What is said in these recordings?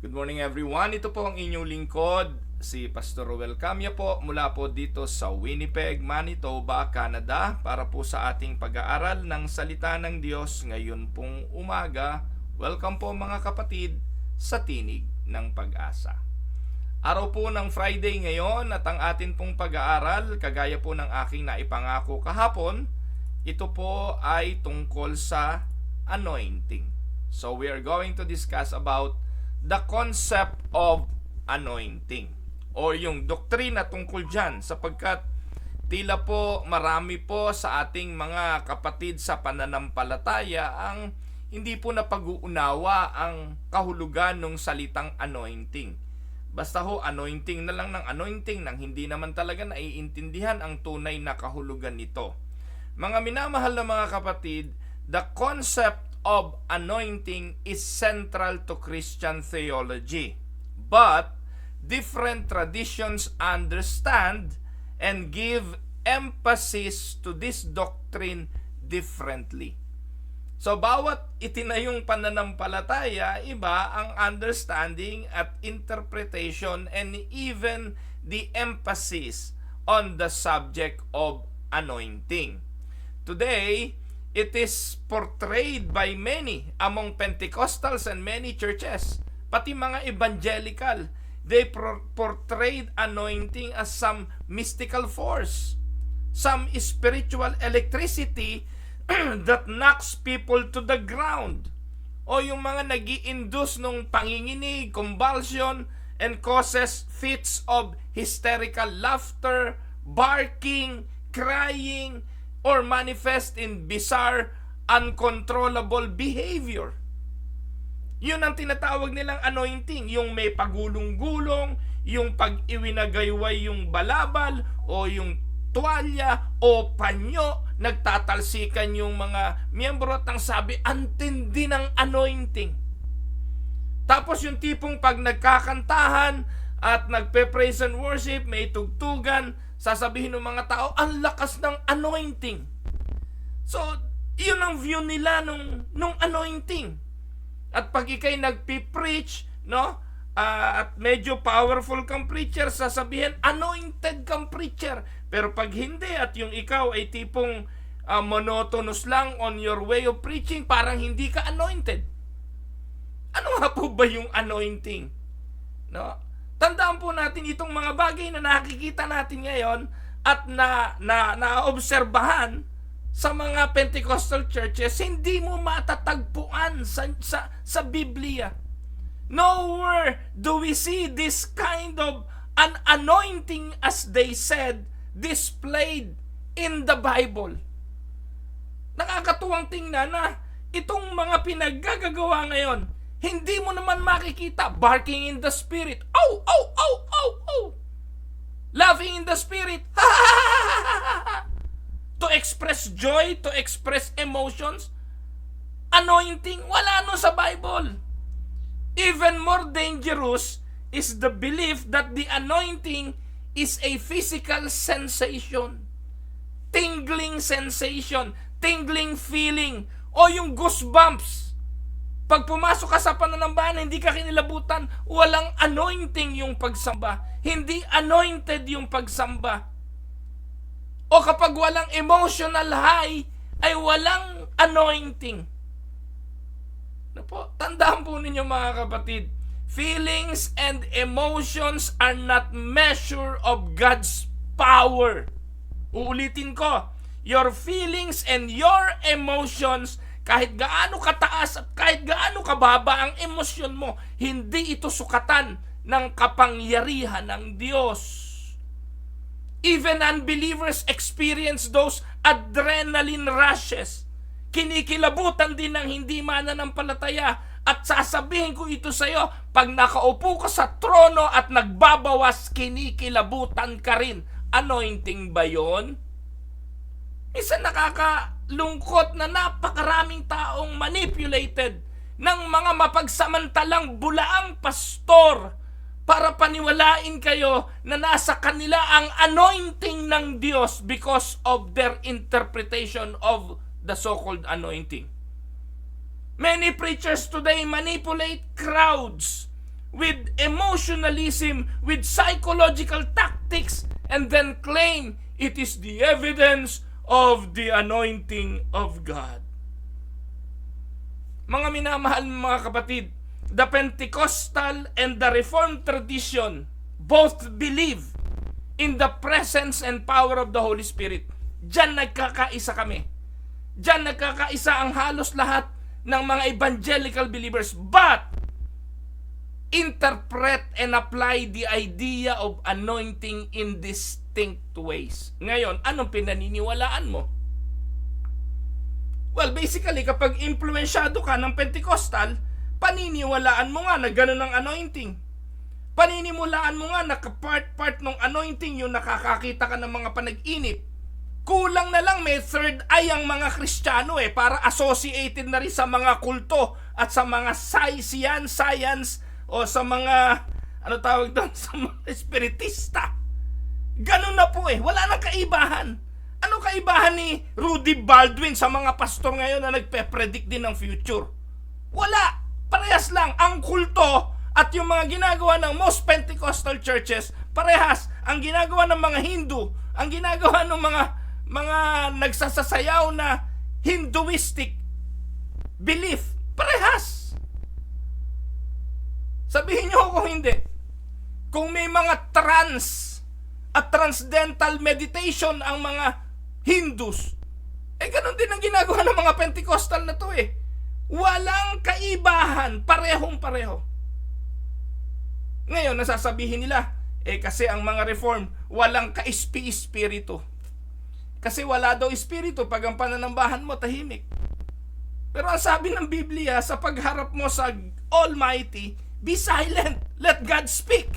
Good morning everyone. Ito po ang inyong lingkod, si Pastor Roel Camya po mula po dito sa Winnipeg, Manitoba, Canada para po sa ating pag-aaral ng Salita ng Diyos ngayon pong umaga. Welcome po mga kapatid sa Tinig ng Pag-asa. Araw po ng Friday ngayon at ang atin pong pag-aaral, kagaya po ng aking naipangako kahapon, ito po ay tungkol sa anointing. So we are going to discuss about the concept of anointing o yung doktrina tungkol dyan, sapagkat tila po marami po sa ating mga kapatid sa pananampalataya ang hindi po napag-uunawa ang kahulugan ng salitang anointing. Basta ho anointing na lang ng anointing nang hindi naman talaga naiintindihan ang tunay na kahulugan nito. Mga minamahal na mga kapatid, the concept of anointing is central to Christian theology. But different traditions understand and give emphasis to this doctrine differently. So bawat itinayong pananampalataya, iba ang understanding at interpretation and even the emphasis on the subject of anointing. Today, it is portrayed by many among Pentecostals and many churches, pati mga evangelical. They portrayed anointing as some mystical force, some spiritual electricity that knocks people to the ground. O yung mga nag-i-induce ng panginginig, convulsion, and causes fits of hysterical laughter, barking, crying, or manifest in bizarre, uncontrollable behavior. Yun ang tinatawag nilang anointing, yung may pagulong-gulong, yung pag-iwinagayway yung balabal, o yung tuwalya, o panyo, nagtatalsikan yung mga miyembro at ang sabi, antindi ng anointing. Tapos yung tipong pag nagkakantahan at nagpe-praise and worship, may tugtugan, sasabihin ng mga tao, ang lakas ng anointing. So, yun ang view nila nung anointing. At pag ikay nagpipreach, no? At medyo powerful kang preacher, sasabihin, anointed kang preacher. Pero pag hindi at yung ikaw ay tipong monotonous lang on your way of preaching, parang hindi ka anointed. Ano nga po ba yung anointing? No? Tandaan po natin itong mga bagay na nakikita natin ngayon at naobserbahan sa mga Pentecostal churches, hindi mo matatagpuan sa Biblia. Nowhere do we see this kind of an anointing, as they said, displayed in the Bible. Nakakatuwang tingnan na itong mga pinaggagawa ngayon, hindi mo naman makikita barking in the spirit. Oh, oh, oh, oh, oh. Laughing in the spirit. To express joy, to express emotions. Anointing, wala no sa Bible. Even more dangerous is the belief that the anointing is a physical sensation. Tingling sensation, tingling feeling, o yung goosebumps. Pag pumasok ka sa pananambahan, hindi ka kinilabutan, walang anointing yung pagsamba. Hindi anointed yung pagsamba. O kapag walang emotional high, ay walang anointing. Tandaan po ninyo mga kapatid, feelings and emotions are not measure of God's power. Uulitin ko, your feelings and your emotions, kahit gaano kataas at kahit gaano kababa ang emosyon mo, hindi ito sukatan ng kapangyarihan ng Diyos. Even unbelievers experience those adrenaline rushes. Kinikilabutan din ng hindi mananampalataya. At sasabihin ko ito sa iyo, pag nakaupo ka sa trono at nagbabawas, kinikilabutan ka rin. Anointing ba yun? Isa nakakalungkot na napakaraming taong manipulated ng mga mapagsamantalang bulaang pastor para paniwalain kayo na nasa kanila ang anointing ng Diyos because of their interpretation of the so-called anointing. Many preachers today manipulate crowds with emotionalism, with psychological tactics, and then claim it is the evidence of the anointing of God. Mga minamahal mga kapatid, the Pentecostal and the Reformed tradition both believe in the presence and power of the Holy Spirit. Diyan nagkakaisa kami. Diyan nagkakaisa ang halos lahat ng mga evangelical believers, but interpret and apply the idea of anointing in distinct ways. Ngayon, anong pinaniniwalaan mo? Well, basically, kapag impluensyado ka ng Pentecostal, paniniwalaan mo nga na ganun ang anointing. Paniniwalaan mo nga na part ng anointing yung nakakakita ka ng mga panag-inip. Kulang na lang may third eye ang mga Kristiyano para associated na rin sa mga kulto at sa mga science o sa mga sa mga espiritista. Ganun na po wala nang kaibahan. Ano kaibahan ni Rudy Baldwin sa mga pastor ngayon na nagpe-predict din ng future? Wala. Parehas lang. Ang kulto at yung mga ginagawa ng most Pentecostal churches, parehas. Ang ginagawa ng mga Hindu, ang ginagawa ng mga nagsasasayaw na Hinduistic belief, parehas. Sabihin nyo kung hindi. Kung may mga trance at transcendental meditation ang mga Hindus, ganun din ang ginagawa ng mga Pentecostal na to Walang kaibahan, parehong-pareho. Ngayon, nasasabihin nila, kasi ang mga Reform, walang ka-espiritu. Kasi wala daw espiritu pag ang pananambahan mo tahimik. Pero ang sabi ng Biblia, sa pagharap mo sa Almighty, be silent, let God speak.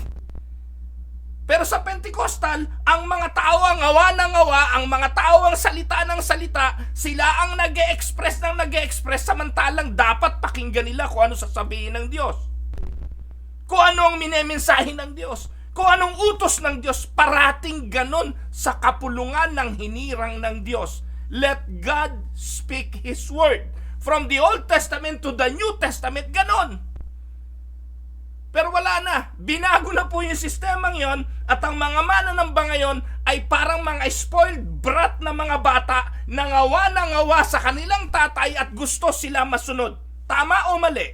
Pero sa Pentecostal, ang mga tao ang awa ng awa, ang mga tao ang salita ng salita, sila ang nag-e-express ng nag-e-express, samantalang dapat pakinggan nila kung ano sasabihin ng Diyos. Kung ano ang minemensahe ng Diyos. Kung anong utos ng Diyos, parating ganon sa kapulungan ng hinirang ng Diyos. Let God speak His word. From the Old Testament to the New Testament, ganon. Pero wala na. Binago na po yung sistemang yon at ang mga mananamba ngayon ay parang mga spoiled brat na mga bata nangawa sa kanilang tatay at gusto sila masunod. Tama o mali?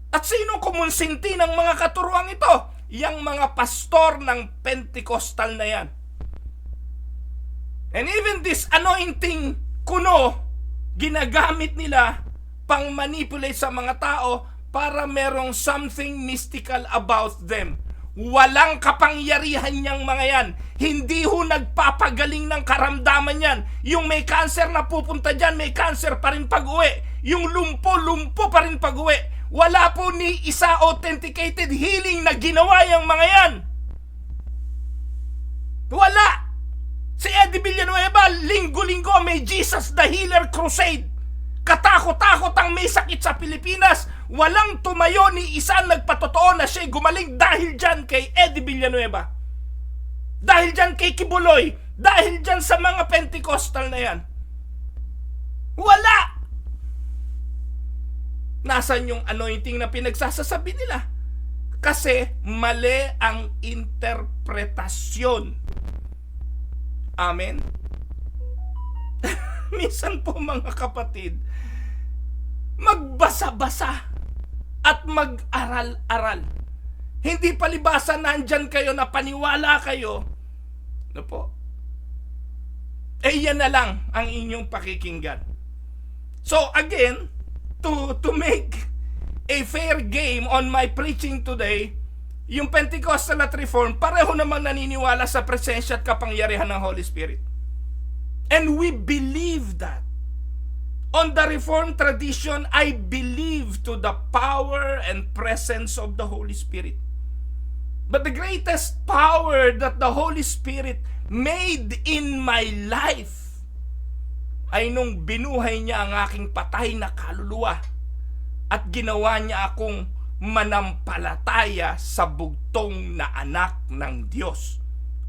At sino kumonsinti ng mga katuruang ito? Yang mga pastor ng Pentecostal na yan. And even this anointing kuno, ginagamit nila pang manipulate sa mga tao para merong something mystical about them. Walang kapangyarihan niyang mga yan. Hindi ho nagpapagaling ng karamdaman yan. Yung may cancer na pupunta dyan, may cancer pa rin pag-uwi. Yung lumpo pa rin pag-uwi. Wala po ni isa authenticated healing na ginawa yung mga yan. Wala. Si Eddie Villanueva, linggo-linggo may Jesus the Healer Crusade. Katakot-takot ang may sakit sa Pilipinas. Walang tumayo ni isa nagpatotoo na siya'y gumaling dahil dyan kay Eddie Villanueva. Dahil dyan kay Kibuloy. Dahil dyan sa mga Pentecostal na yan. Wala. Nasaan yung anointing na pinagsasasabi nila? Kasi mali ang interpretasyon. Amen? Minsan po mga kapatid, magbasa-basa at mag-aral-aral. Hindi palibasa nandyan kayo na paniwala kayo. Ano po? Yan na lang ang inyong pakikinggan. So again, to make a fair game on my preaching today, yung Pentecostal at Reform, pareho namang naniniwala sa presensya at kapangyarihan ng Holy Spirit. And we believe that. On the Reformed tradition, I believe to the power and presence of the Holy Spirit. But the greatest power that the Holy Spirit made in my life ay nung binuhay niya ang aking patay na kaluluwa at ginawa niya akong manampalataya sa bugtong na anak ng Diyos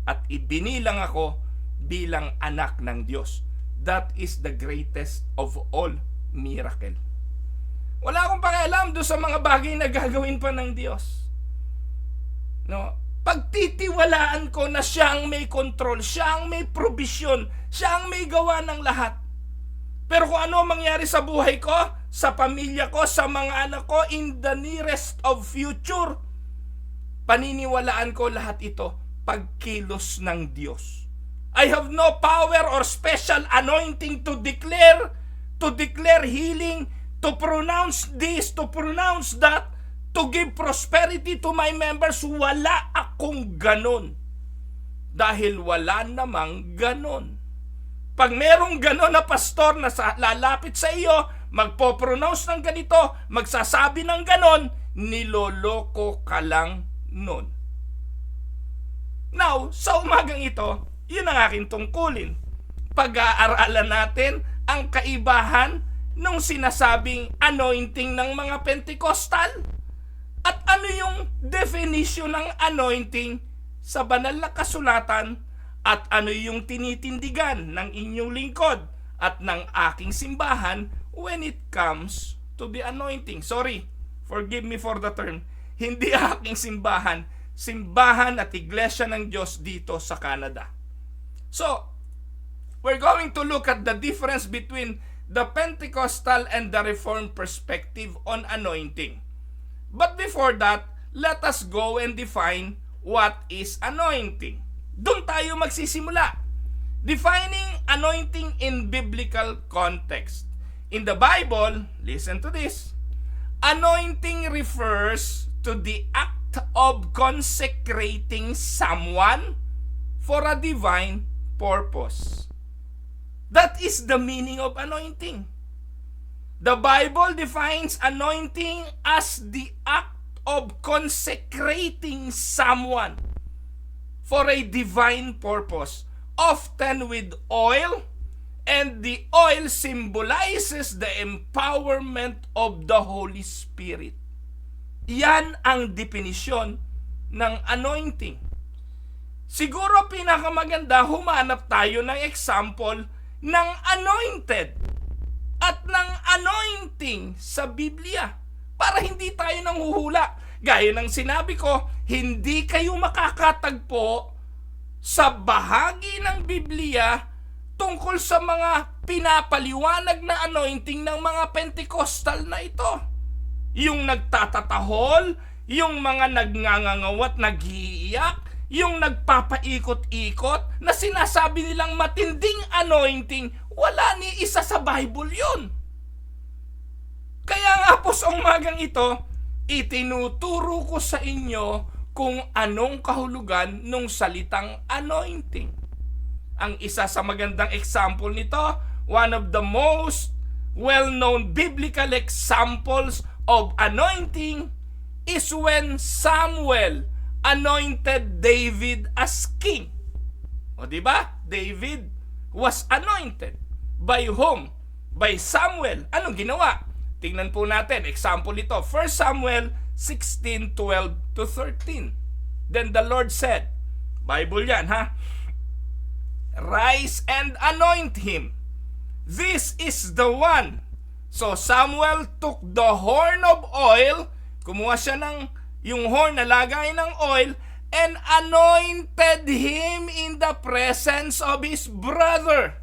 at ibinilang ako bilang anak ng Diyos. That is the greatest of all miracle. Wala akong pakialam doon sa mga bagay na gagawin pa ng Diyos. No? Pagtitiwalaan ko na siya ang may control, siya ang may provision, siya ang may gawa ng lahat. Pero kung ano mangyari sa buhay ko, sa pamilya ko, sa mga anak ko, in the nearest of future, paniniwalaan ko lahat ito pagkilos ng Diyos. I have no power or special anointing to declare healing, to pronounce this, to pronounce that, to give prosperity to my members. Wala akong ganon. Dahil wala namang ganon. Pag merong ganon na pastor na lalapit sa iyo, magpo-pronounce ng ganito, magsasabi ng ganon, niloloko ka lang nun. Now, sa umagang ito, yun ang aking tungkulin. Pag-aaralan natin ang kaibahan nung sinasabing anointing ng mga Pentecostal. At ano yung definition ng anointing sa banal na kasulatan, at ano yung tinitindigan ng inyong lingkod at ng aking simbahan when it comes to the anointing. Sorry, forgive me for the term. Hindi aking simbahan, simbahan at iglesia ng Diyos dito sa Canada. So, we're going to look at the difference between the Pentecostal and the Reformed perspective on anointing. But before that, let us go and define what is anointing. Doon tayo magsisimula. Defining anointing in biblical context. In the Bible, listen to this, anointing refers to the act of consecrating someone for a divine purpose. That is the meaning of anointing. The Bible defines anointing as the act of consecrating someone for a divine purpose, often with oil, and the oil symbolizes the empowerment of the Holy Spirit. Yan ang definisyon ng anointing. Siguro pinakamaganda, humanap tayo ng example ng anointed at ng anointing sa Biblia para hindi tayo nanghuhula. Gaya ng sinabi ko, hindi kayo makakatagpo sa bahagi ng Biblia tungkol sa mga pinapaliwanag na anointing ng mga Pentecostal na ito. Yung nagtatatahol, yung mga nagngangangaw at nag-iiyak, yung nagpapaikot-ikot na sinasabi nilang matinding anointing, wala ni isa sa Bible yun. Kaya nga po sa umagang ito, itinuturo ko sa inyo kung anong kahulugan ng salitang anointing. Ang isa sa magandang example nito, one of the most well-known biblical examples of anointing is when Samuel anointed David as king. O di ba? David was anointed. By whom? By Samuel. Anong ginawa? Tingnan po natin. Example ito. 1 Samuel 16:12-13. Then the Lord said, Bible yan ha? Rise and anoint him. This is the one. So Samuel took the horn of oil, kumuha siya ng yung horn na lagay ng oil, and anointed him in the presence of his brother.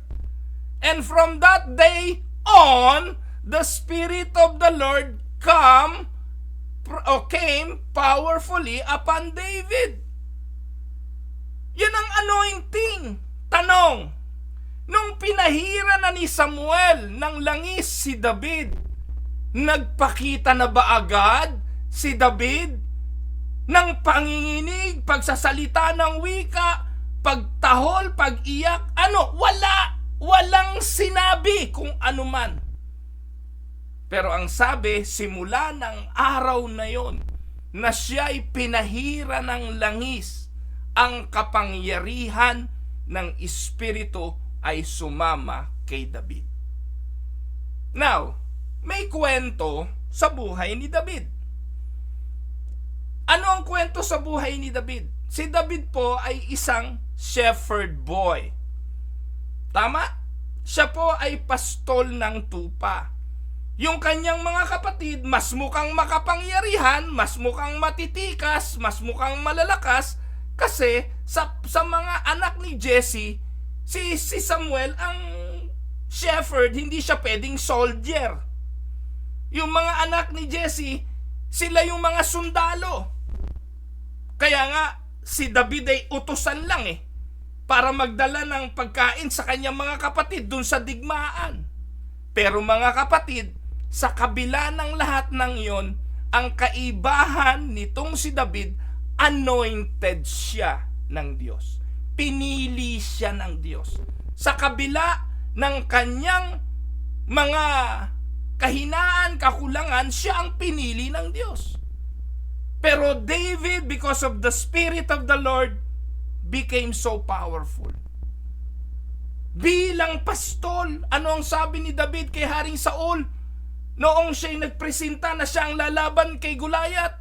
And from that day on, the Spirit of the Lord came powerfully upon David. Yan ang anointing. Tanong, nung pinahira na ni Samuel ng langis si David, nagpakita na ba agad si David ng panginginig, pagsasalita ng wika, pagtahol, pag-iyak? Ano? Walang sinabi kung ano man. Pero ang sabi, simula ng araw na yon na siya'y pinahira ng langis, ang kapangyarihan ng Espiritu ay sumama kay David. Now, may kwento sa buhay ni David. Ano ang kwento sa buhay ni David? Si David po ay isang shepherd boy. Tama? Siya po ay pastol ng tupa. Yung kanyang mga kapatid, mas mukhang makapangyarihan, mas mukhang matitikas, mas mukhang malalakas, kasi sa mga anak ni Jesse, si Samuel ang shepherd, hindi siya pwedeng soldier. Yung mga anak ni Jesse, sila yung mga sundalo. Kaya nga, si David ay utusan lang para magdala ng pagkain sa kanyang mga kapatid dun sa digmaan. Pero mga kapatid, sa kabila ng lahat ng yon, ang kaibahan nitong si David, anointed siya ng Diyos. Pinili siya ng Diyos. Sa kabila ng kanyang mga kahinaan, kakulangan, siya ang pinili ng Diyos. Pero David, because of the Spirit of the Lord, became so powerful. Bilang pastol, ano ang sabi ni David kay Haring Saul? Noong siya'y nagpresenta na siya ang lalaban kay Goliath,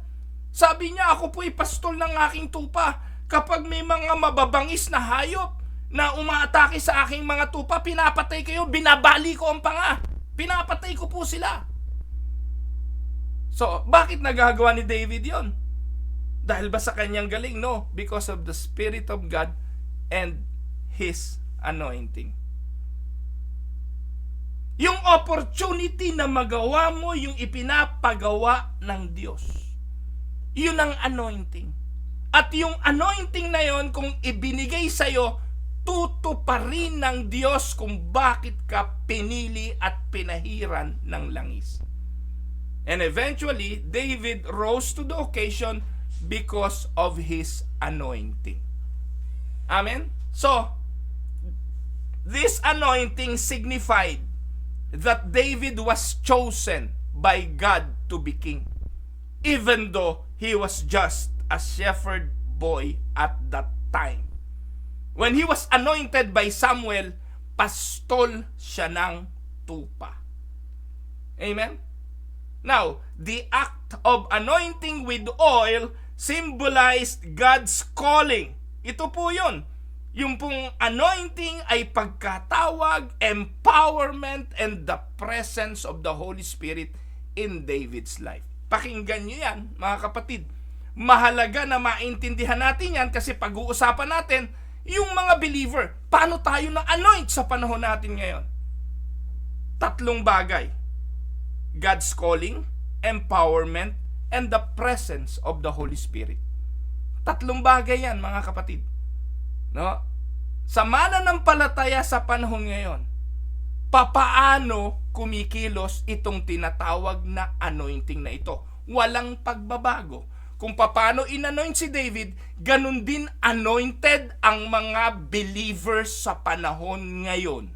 sabi niya, ako po'y pastol ng aking tupa. Kapag may mga mababangis na hayop na umaatake sa aking mga tupa, pinapatay kayo, binabali ko ang panga. Pinapatay ko po sila. So, bakit nagagawa ni David yon? Dahil ba sa kanyang galing? No, because of the Spirit of God and His anointing. Yung opportunity na magawa mo yung ipinapagawa ng Diyos. Yun ang anointing. At yung anointing na yon, kung ibinigay sa'yo, tutuparin ng Diyos kung bakit ka pinili at pinahiran ng langis. And eventually, David rose to the occasion because of his anointing. Amen? So, this anointing signified that David was chosen by God to be king, even though he was just a shepherd boy at that time. When he was anointed by Samuel, pastol siya ng tupa. Amen? Now, the act of anointing with oil symbolized God's calling. Ito po yun. Yung pong anointing ay pagkatawag, empowerment, and the presence of the Holy Spirit in David's life. Pakinggan nyo yan, mga kapatid. Mahalaga na maintindihan natin yan kasi pag-uusapan natin yung mga believer. Paano tayo na-anoint sa panahon natin ngayon? Tatlong bagay. God's calling, empowerment, and the presence of the Holy Spirit. Tatlong bagay yan, mga kapatid. No? Sa mananampalataya sa panahon ngayon, papaano kumikilos itong tinatawag na anointing na ito? Walang pagbabago. Kung paano inanoint si David, ganun din anointed ang mga believers sa panahon ngayon.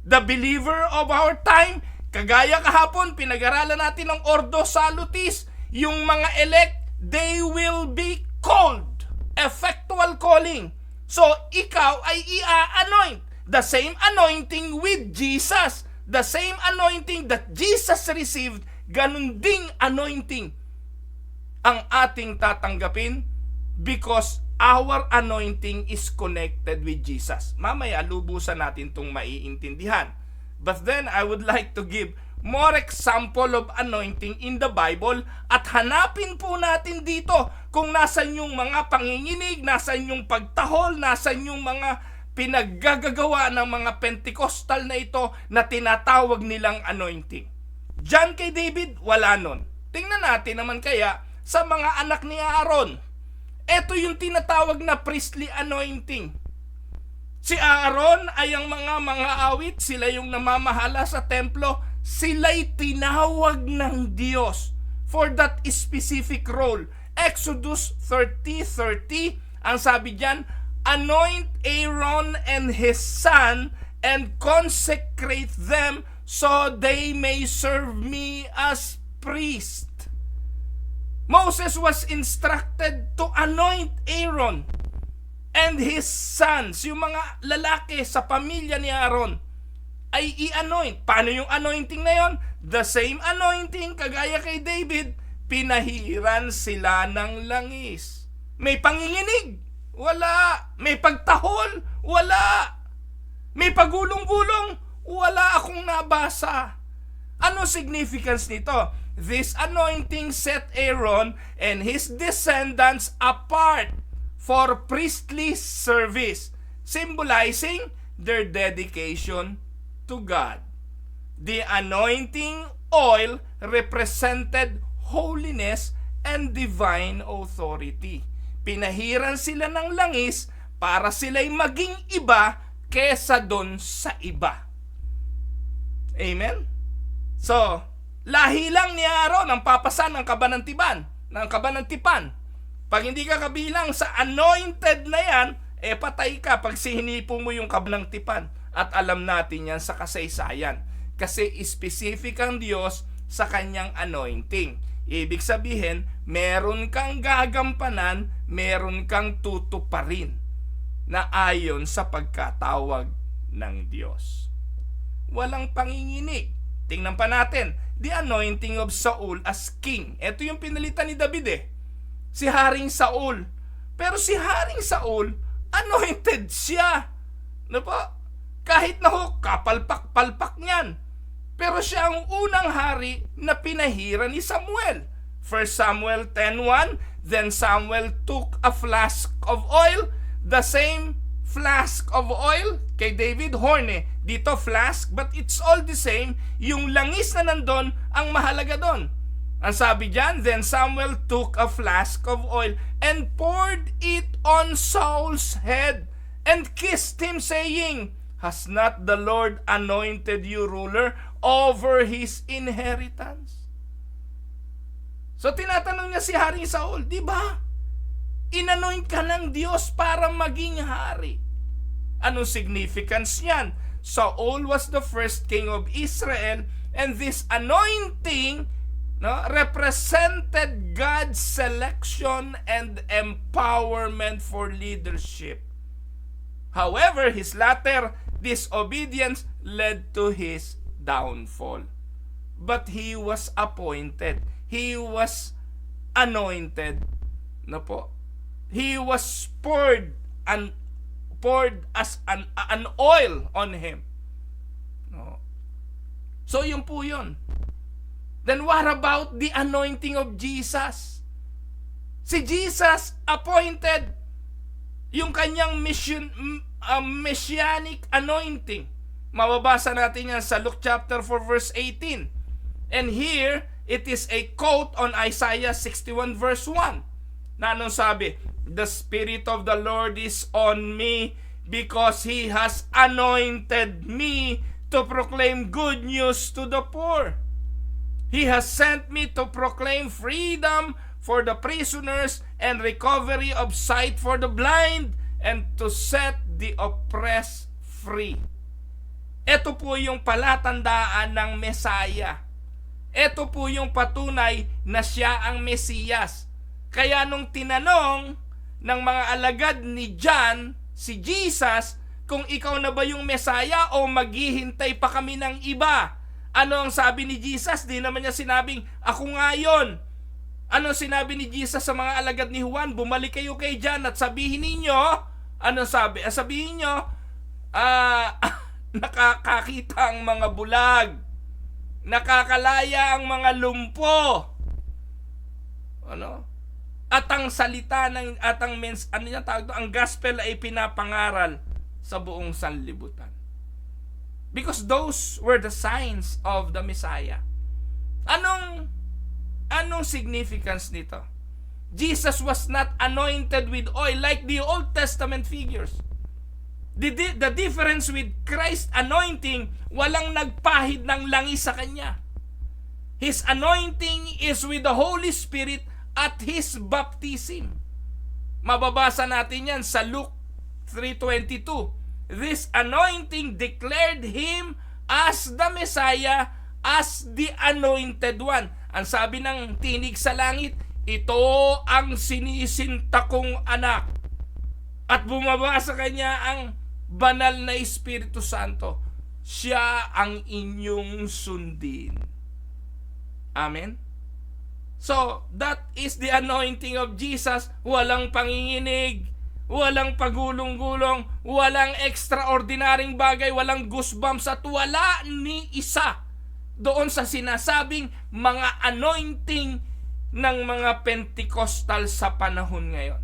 The believer of our time, kagaya kahapon, pinag-aralan natin ng Ordo Salutis, yung mga elect, they will be called. Effectual calling. So, ikaw ay i-anoint. The same anointing with Jesus. The same anointing that Jesus received, ganun ding anointing ang ating tatanggapin because our anointing is connected with Jesus. Mamaya, lubusan natin itong maiintindihan. But then, I would like to give more example of anointing in the Bible at hanapin po natin dito kung nasan yung mga panginginig, nasan yung pagtahol, nasan yung mga pinaggagawa ng mga Pentecostal na ito na tinatawag nilang anointing. Diyan kay David, wala nun. Tingnan natin naman kaya sa mga anak ni Aaron. Ito yung tinatawag na priestly anointing. Si Aaron ay ang mga awit, sila yung namamahala sa templo, sila'y tinawag ng Diyos for that specific role. Exodus 30:30, ang sabi diyan, anoint Aaron and his son and consecrate them so they may serve me as priest. Moses was instructed to anoint Aaron and his sons, yung mga lalaki sa pamilya ni Aaron, ay i-anoint. Paano yung anointing na yon? The same anointing, kagaya kay David, pinahiran sila ng langis. May panginginig? Wala. May pagtahol? Wala. May pagulong-gulong? Wala akong nabasa. Ano significance nito? This anointing set Aaron and his descendants apart for priestly service, symbolizing their dedication to God. The anointing oil represented holiness and divine authority. Pinahiran sila ng langis para sila'y maging iba kesa dun sa iba. Amen? So, lahi lang ni Aaron ang papasan ng kabanantipan. Pag hindi ka kabilang sa anointed na yan, patay ka pag sihinipo mo yung kabanantipan. At alam natin yan sa kasaysayan. Kasi specific ang Diyos sa kanyang anointing. Ibig sabihin, meron kang gagampanan, meron kang tutuparin na ayon sa pagkatawag ng Diyos. Walang panginginig. Tingnan pa natin, the anointing of Saul as king. Ito yung pinalitan ni David si Haring Saul. Pero si Haring Saul, anointed siya. Ano pa? Kahit na kapalpak-palpak niyan. Pero siya ang unang hari na pinahiran ni Samuel. 1 Samuel 10:1, then Samuel took a flask of oil, the same flask of oil kay David, horn dito flask, but it's all the same. Yung langis na nandun ang mahalaga doon. Ang sabi dyan, then Samuel took a flask of oil and poured it on Saul's head and kissed him, saying, has not the Lord anointed you ruler over his inheritance? So tinatanong niya si Haring Saul, di ba? Inanoint ka ng Diyos para maging hari. Anong significance niyan? Saul was the first king of Israel, and this anointing represented God's selection and empowerment for leadership. However, his latter disobedience led to his downfall. But he was appointed. He was anointed. He was poured as an oil on him. So yun po yun. Then what about the anointing of Jesus? Si Jesus appointed yung kanyang messianic anointing. Mababasa natin yan sa Luke chapter 4 verse 18. And here, it is a quote on Isaiah 61 verse 1. Na anong sabi? The Spirit of the Lord is on me because He has anointed me to proclaim good news to the poor. He has sent me to proclaim freedom for the prisoners and recovery of sight for the blind and to set the oppressed free. Ito po yung palatandaan ng Mesaya. Ito po yung patunay na siya ang Mesiyas. Kaya nung tinanong ng mga alagad ni John, si Jesus, kung ikaw na ba yung Mesaya o maghihintay pa kami ng iba? Ano ang sabi ni Jesus? Di naman niya sinabing, ako nga yun. Ano sinabi ni Jesus sa mga alagad ni Juan? Bumalik kayo kay John at sabihin ninyo, ano sabi? Sabihin nyo, nakakakita ang mga bulag, nakakalaya ang mga lumpo. At ang salita ng ang gospel ay pinapangaral sa buong sanlibutan. Because those were the signs of the Messiah. Anong significance nito? Jesus was not anointed with oil like the Old Testament figures. The difference with Christ's anointing, walang nagpahid ng langis sa kanya. His anointing is with the Holy Spirit at His baptism. Mababasa natin yan sa Luke 3:22. This anointing declared Him as the Messiah, as the anointed one. Ang sabi ng tinig sa langit, ito ang sinisinta kong anak. At bumaba sa kanya ang banal na Espiritu Santo. Siya ang inyong sundin. Amen? So, that is the anointing of Jesus. Walang panginginig, walang pagulong-gulong, walang extraordinaryong bagay, walang goosebumps, at wala ni isa doon sa sinasabing mga anointing ng mga Pentecostal sa panahon ngayon.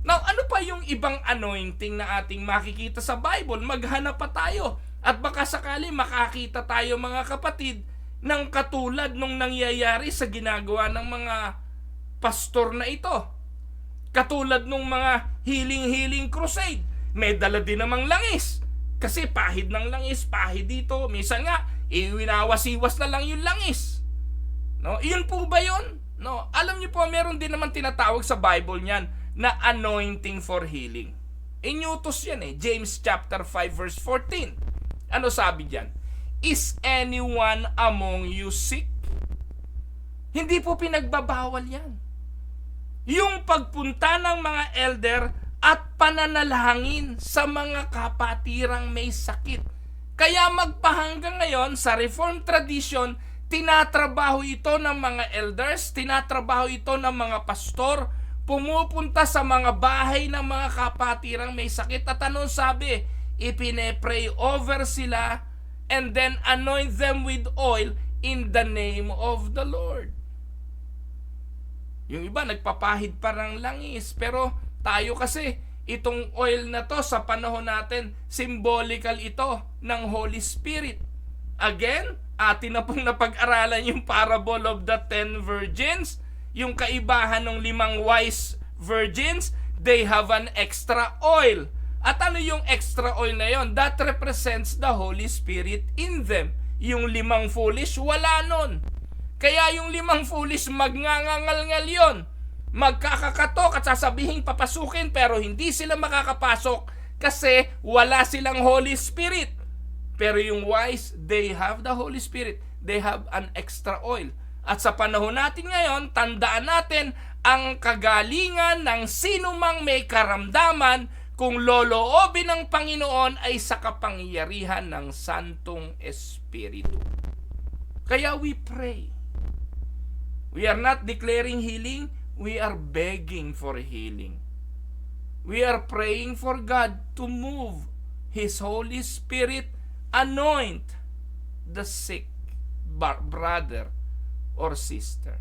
Now, ano pa yung ibang anointing na ating makikita sa Bible? Maghanap pa tayo at baka sakali makakita tayo, mga kapatid, ng katulad nung nangyayari sa ginagawa ng mga pastor na ito. Katulad nung mga healing crusade. May dala din namang langis. Kasi pahid ng langis, pahid dito. Minsan nga, iwinawas-iwas na lang yung langis. No? Iyon po ba yun? No? Alam niyo po, meron din naman tinatawag sa Bible niyan na anointing for healing. Inyutos yan James chapter 5 verse 14. Ano sabi diyan? Is anyone among you sick? Hindi po pinagbabawal yan. Yung pagpunta ng mga elder at pananalangin sa mga kapatirang may sakit. Kaya magpahanggang ngayon sa Reformed tradition, tinatrabaho ito ng mga elders, tinatrabaho ito ng mga pastor, pumupunta sa mga bahay ng mga kapatirang may sakit. At anong sabi? Ipine-pray over sila and then anoint them with oil in the name of the Lord. Yung iba nagpapahid pa ng langis, pero tayo kasi itong oil na to sa panahon natin, symbolical ito ng Holy Spirit. Again, atin na pong napag-aralan yung parable of the 10 virgins, yung kaibahan ng 5 wise virgins. They have an extra oil. At ano yung extra oil na yon? That represents the Holy Spirit in them. Yung 5 foolish, wala nun. Kaya yung 5 foolish, magngangangal yon. Magkakakatok at sasabihin papasukin, pero hindi sila makakapasok kasi wala silang Holy Spirit. Pero yung wise, they have the Holy Spirit. They have an extra oil. At sa panahon natin ngayon, tandaan natin ang kagalingan ng sino mang may karamdaman kung loloobin ng Panginoon ay sa kapangyarihan ng Santong Espiritu. Kaya we pray. We are not declaring healing, we are begging for healing. We are praying for God to move His Holy Spirit, anoint the sick brother or sister.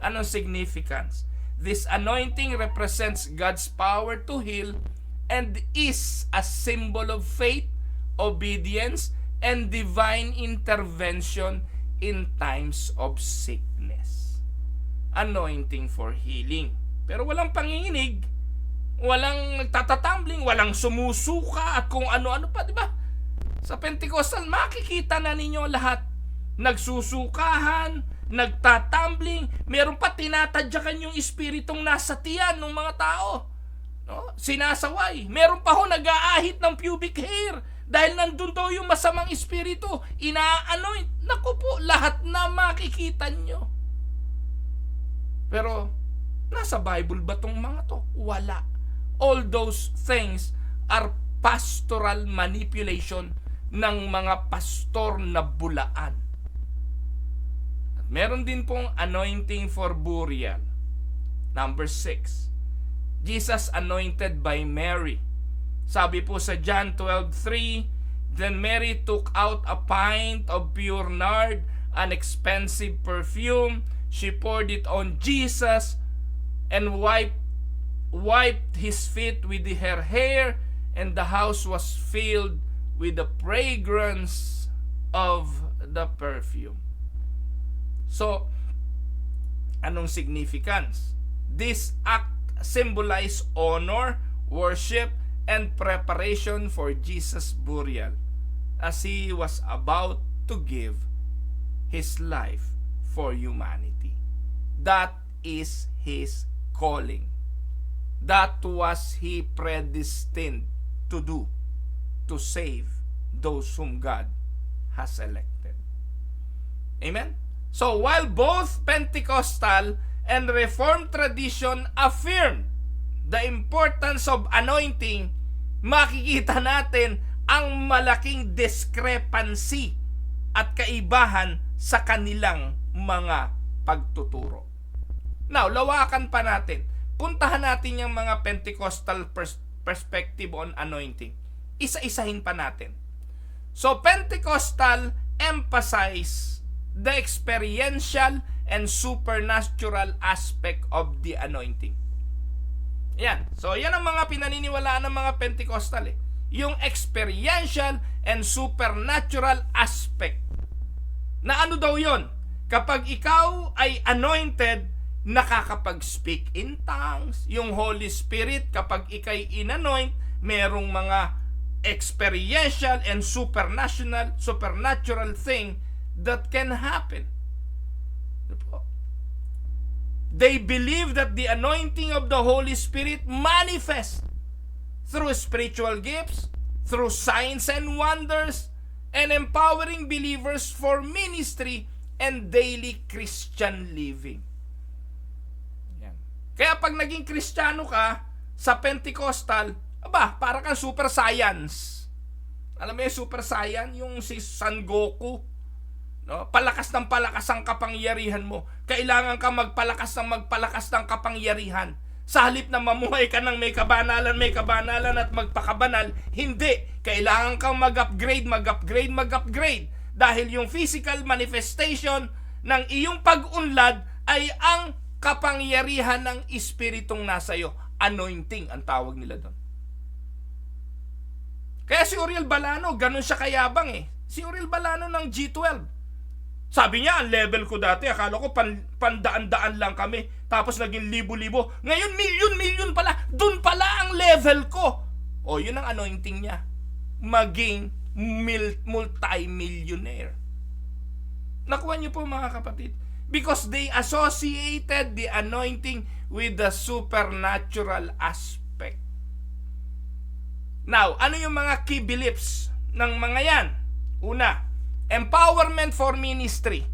Anong significance? This anointing represents God's power to heal and is a symbol of faith, obedience, and divine intervention in times of sickness. Anointing for healing. Pero walang panginginig, walang nagtatatumbling, walang sumusuka at kung ano-ano pa, di ba? Sa Pentecostal, makikita na ninyo lahat. Nagsusukahan, nagtatumbling, meron pa tinatadyakan yung espiritong nasa tiyan ng mga tao. No? Sinasaway. Meron pa ho nag-aahit ng pubic hair dahil nandun daw yung masamang espiritu. Inaanoint. Naku po, lahat na makikita nyo. Pero, nasa Bible ba tong mga to? Wala. All those things are pastoral manipulation ng mga pastor na bulaan. At meron din pong anointing for burial. Number 6. Jesus anointed by Mary. Sabi po sa John 12:3, then Mary took out a pint of pure nard, an expensive perfume. She poured it on Jesus and wiped his feet with her hair, and the house was filled with the fragrance of the perfume. So, anong significance? This act symbolize honor, worship, and preparation for Jesus' burial as He was about to give His life for humanity. That is His calling. That was He predestined to do, to save those whom God has elected. Amen? So, while both Pentecostal and Reformed tradition affirm the importance of anointing, makikita natin ang malaking discrepancy at kaibahan sa kanilang mga pagtuturo. Now, lawakan pa natin. Puntahan natin yung mga Pentecostal perspective on anointing. Isa-isahin pa natin. So, Pentecostal emphasize the experiential and supernatural aspect of the anointing. Yan. So, yan ang mga pinaniniwalaan ng mga Pentecostal eh. Yung experiential and supernatural aspect. Na ano daw yon? Kapag ikaw ay anointed, nakakapag-speak in tongues. Yung Holy Spirit, kapag ikay inanoint, merong mga experiential and supernatural thing that can happen. They believe that the anointing of the Holy Spirit manifests through spiritual gifts, through signs and wonders, and empowering believers for ministry and daily Christian living. Yan. Kaya pag naging Kristiyano ka sa Pentecostal, para kang super science. Alam mo yung super science? Yung si Son Goku. No? Palakas ng palakas ang kapangyarihan mo. Kailangan ka magpalakas ng kapangyarihan. Sa halip na mamuhay ka ng may kabanalan at magpakabanal, hindi. Kailangan kang mag-upgrade. Dahil yung physical manifestation ng iyong pag-unlad ay ang kapangyarihan ng Espiritong nasa iyo. Anointing ang tawag nila doon. Kaya si Uriel Balano, ganun siya kayabang eh. Si Uriel Balano ng G12. Sabi niya, ang level ko dati, akala ko pandaan-daan lang kami. Tapos naging libo-libo. Ngayon, milyon-milyon pala. Doon pala ang level ko. O, yun ang anointing niya. Maging multi-millionaire. Nakuha niyo po mga kapatid. Because they associated the anointing with the supernatural aspect. Now, ano yung mga key beliefs ng mga yan? Una, empowerment for ministry.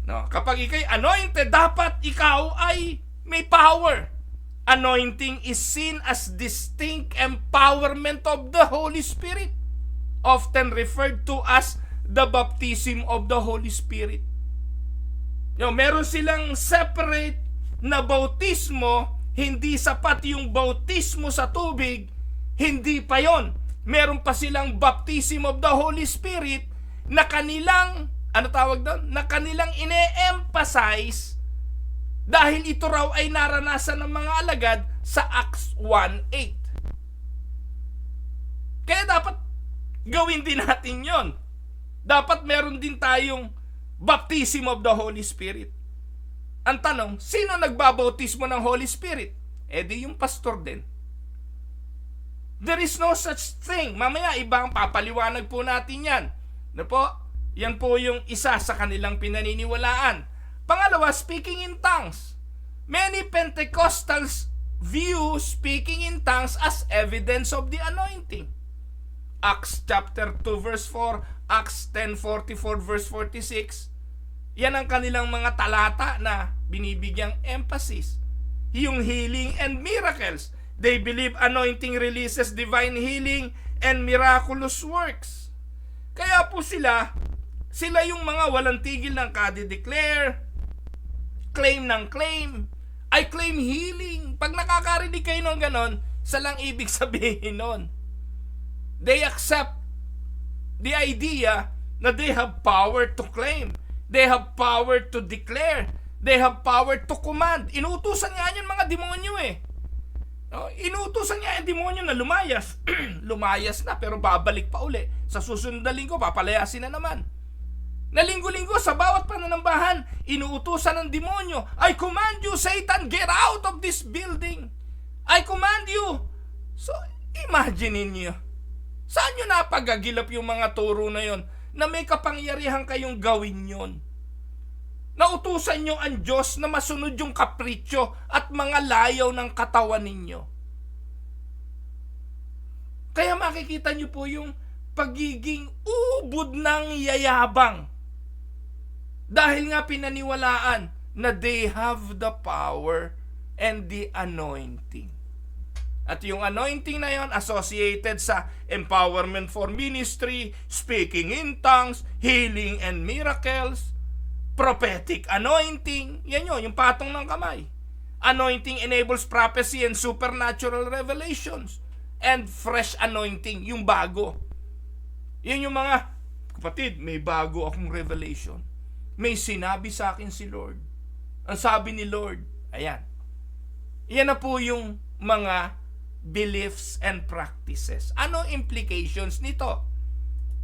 No, kapag ikay anointed, dapat ikaw ay may power. Anointing is seen as distinct empowerment of the Holy Spirit, often referred to as the baptism of the Holy Spirit. Meron silang separate na bautismo, hindi sapat yung bautismo sa tubig, hindi pa yon. Meron pa silang baptism of the Holy Spirit na kanilang, na kanilang ine-emphasize dahil ito raw ay naranasan ng mga alagad sa Acts 1:8. Kaya dapat gawin din natin yon. Dapat meron din tayong baptism of the Holy Spirit. Ang tanong, sino nagbabautismo ng Holy Spirit? Di yung pastor din. There is no such thing. Mamaya ibang papaliwanag po natin yan. Yan po yung isa sa kanilang pinaniniwalaan. Pangalawa, speaking in tongues. Many Pentecostals view speaking in tongues as evidence of the anointing. Acts chapter 2 verse 4, Acts 10:44 verse 46. Yan ang kanilang mga talata na binibigyang emphasis. Yung healing and miracles. They believe anointing releases divine healing and miraculous works. Kaya po sila yung mga walang tigil ng kadi-declare, claim ng claim, I claim healing. Pag nakakarinig kayo ng ganon, isa lang ibig sabihin nun. They accept the idea na they have power to claim. They have power to declare. They have power to command. Inuutusan nga yun mga demonyo eh. Inuutosan niya yung demonyo na lumayas. Lumayas na pero babalik pa uli. Sa susunod na linggo, papalayasin na naman. Na linggo-linggo, sa bawat pananambahan, inuutosan ng demonyo, I command you, Satan, get out of this building. I command you. So, imagine niyo. Saan nyo napagagilap yung mga turo na yon na may kapangyarihan kayong gawin yon? Nautusan nyo ang Diyos na masunod yung kapritsyo at mga layaw ng katawan ninyo. Kaya makikita nyo po yung pagiging ubod ng yayabang. Dahil nga pinaniwalaan na they have the power and the anointing. At yung anointing na yon associated sa empowerment for ministry, speaking in tongues, healing and miracles, prophetic anointing, yan yun, yung patong ng kamay. Anointing enables prophecy and supernatural revelations. And fresh anointing, yung bago. Yun yung mga kapatid, may bago akong revelation. May sinabi sa akin si Lord. Ang sabi ni Lord, ayan. Yan na po yung mga beliefs and practices. Ano implications nito?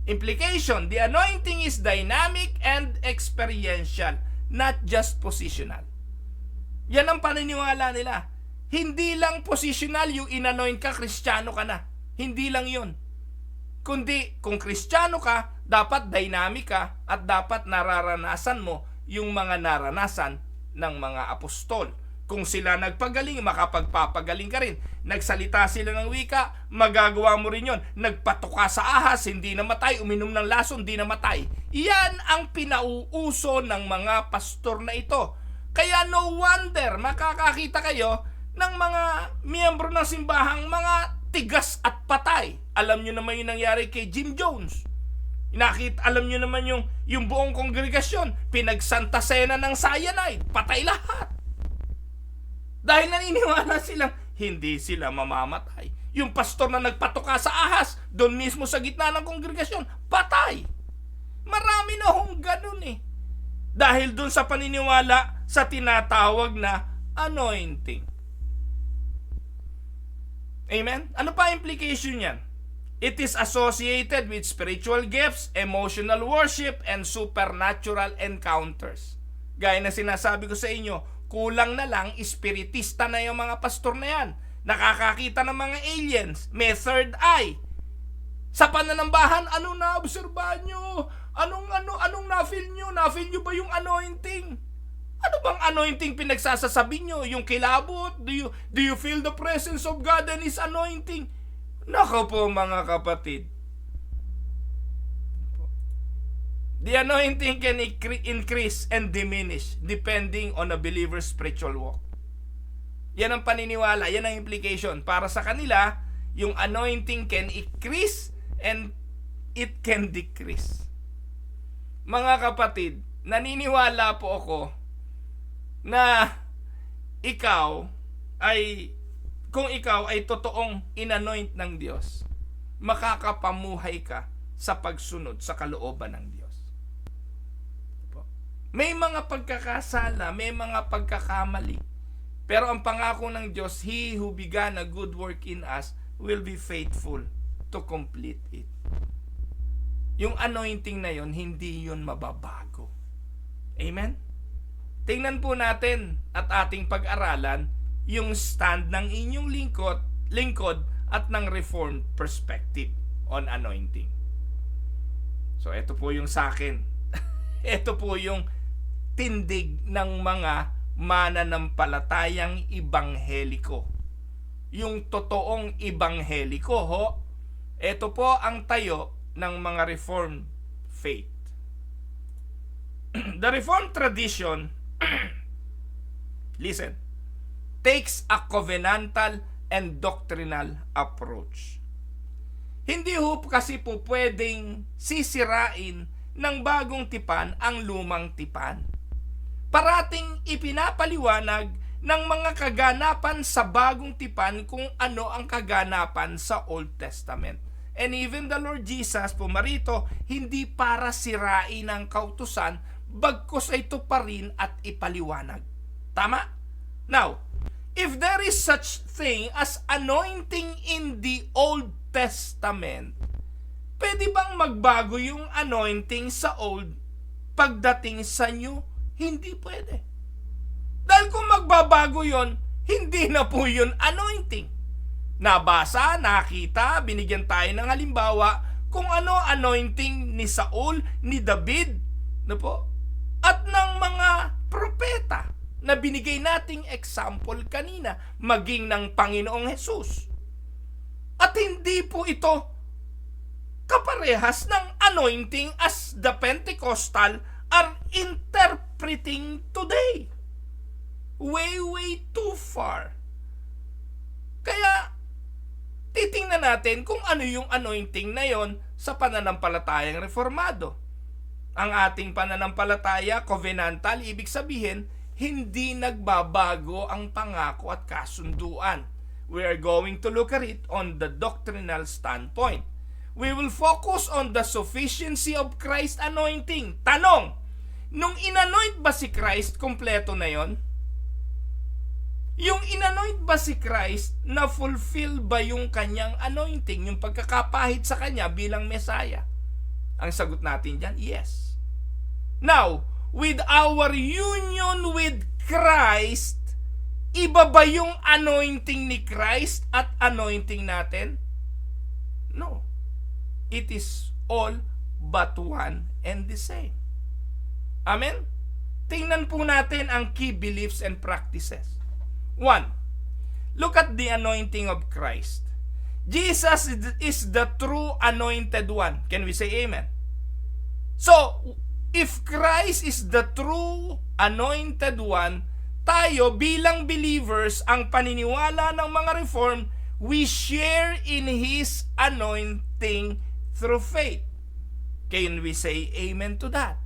Implication, the anointing is dynamic and experiential, not just positional. Yan ang paniniwala nila. Hindi lang positional yung inanoint ka, Kristiyano ka na. Hindi lang yun. Kundi, kung Kristiyano ka, dapat dynamic ka at dapat nararanasan mo yung mga naranasan ng mga apostol. Kung sila nagpagaling, makapagpapagaling ka rin. Nagsalita sila ng wika, magagawa mo rin yun. Nagpatuka sa ahas, hindi namatay. Uminom ng laso, hindi namatay. Iyan ang pinauuso ng mga pastor na ito. Kaya no wonder, makakakita kayo ng mga miyembro ng simbahang mga tigas at patay. Alam nyo naman yung nangyari kay Jim Jones. Alam nyo naman yung buong kongregasyon, pinagsantasena ng cyanide, patay lahat. Dahil naniniwala silang hindi sila mamamatay. Yung pastor na nagpatuka sa ahas, doon mismo sa gitna ng kongregasyon, patay. Marami na hong ganun eh. Dahil doon sa paniniwala sa tinatawag na anointing. Amen? Ano pa implication yan? It is associated with spiritual gifts, emotional worship, and supernatural encounters. Gaya na sinasabi ko sa inyo, kulang na lang, espiritista na yung mga pastor na yan. Nakakakita ng mga aliens, may third eye. Sa pananambahan, anong naobserbahan nyo? Anong na-feel nyo? Na-feel nyo ba yung anointing? Ano bang anointing pinagsasasabi nyo? Yung kilabot? Do you feel the presence of God and His anointing? Nako po mga kapatid. The anointing can increase and diminish depending on a believer's spiritual walk. Yan ang paniniwala, yan ang implication. Para sa kanila, yung anointing can increase and it can decrease. Mga kapatid, naniniwala po ako na kung ikaw ay totoong inanoint ng Diyos, makakapamuhay ka sa pagsunod sa kalooban ng Diyos. May mga pagkakasala, may mga pagkakamali. Pero ang pangako ng Diyos, He who began a good work in us will be faithful to complete it. Yung anointing na yon, hindi yun mababago. Amen? Tingnan po natin at ating pag-aralan yung stand ng inyong lingkod at ng Reformed perspective on anointing. So, ito po yung sa akin. Ito po yung tindig ng mga mananampalatayang ibangheliko. Yung totoong ibangheliko, ho. Ito po ang tayo ng mga Reformed faith. The Reformed tradition, listen, takes a covenantal and doctrinal approach. Hindi ho kasi po pwedeng sisirain ng bagong tipan ang lumang tipan. Parating ipinapaliwanag ng mga kaganapan sa bagong tipan kung ano ang kaganapan sa Old Testament. And even the Lord Jesus pumarito, hindi para sirain ang kautusan, bagkus ay ito pa rin at ipaliwanag. Tama? Now, if there is such thing as anointing in the Old Testament, pwede bang magbago yung anointing sa Old pagdating sa New? Hindi pwede. Dahil kung magbabago yon, hindi na po yun anointing. Nabasa, nakita, binigyan tayo ng halimbawa kung ano anointing ni Saul, ni David, na po, at ng mga propeta na binigay nating example kanina, maging ng Panginoong Hesus. At hindi po ito kaparehas ng anointing as the Pentecostal are interpreting today. Way too far. Kaya, titingnan natin kung ano yung anointing na yon sa pananampalatayang reformado. Ang ating pananampalataya, covenantal, ibig sabihin, hindi nagbabago ang pangako at kasunduan. We are going to look at it on the doctrinal standpoint. we will focus on the sufficiency of Christ's anointing. Tanong, nung inanoint ba si Christ, kompleto na yon? Yung inanoint ba si Christ, na-fulfill ba yung kanyang anointing, yung pagkakapahid sa kanya bilang Messiah? Ang sagot natin dyan, yes. Now, with our union with Christ, iba ba yung anointing ni Christ at anointing natin? No. It is all but one and the same. Amen? Tingnan po natin ang key beliefs and practices. 1. Look at the anointing of Christ. Jesus is the true anointed one. Can we say amen? So, if Christ is the true anointed one, tayo bilang believers, ang paniniwala ng mga Reformed, we share in His anointing through faith. Can we say amen to that?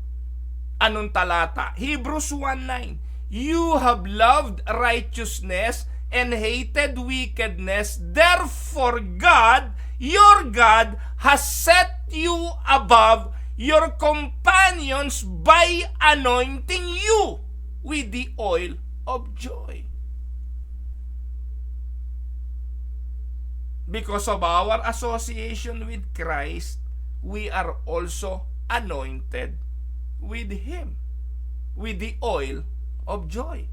Anong talata? Hebrews 1:9. You have loved righteousness and hated wickedness. Therefore God, your God, has set you above your companions by anointing you with the oil of joy. Because of our association with Christ, we are also anointed with Him, with the oil of joy.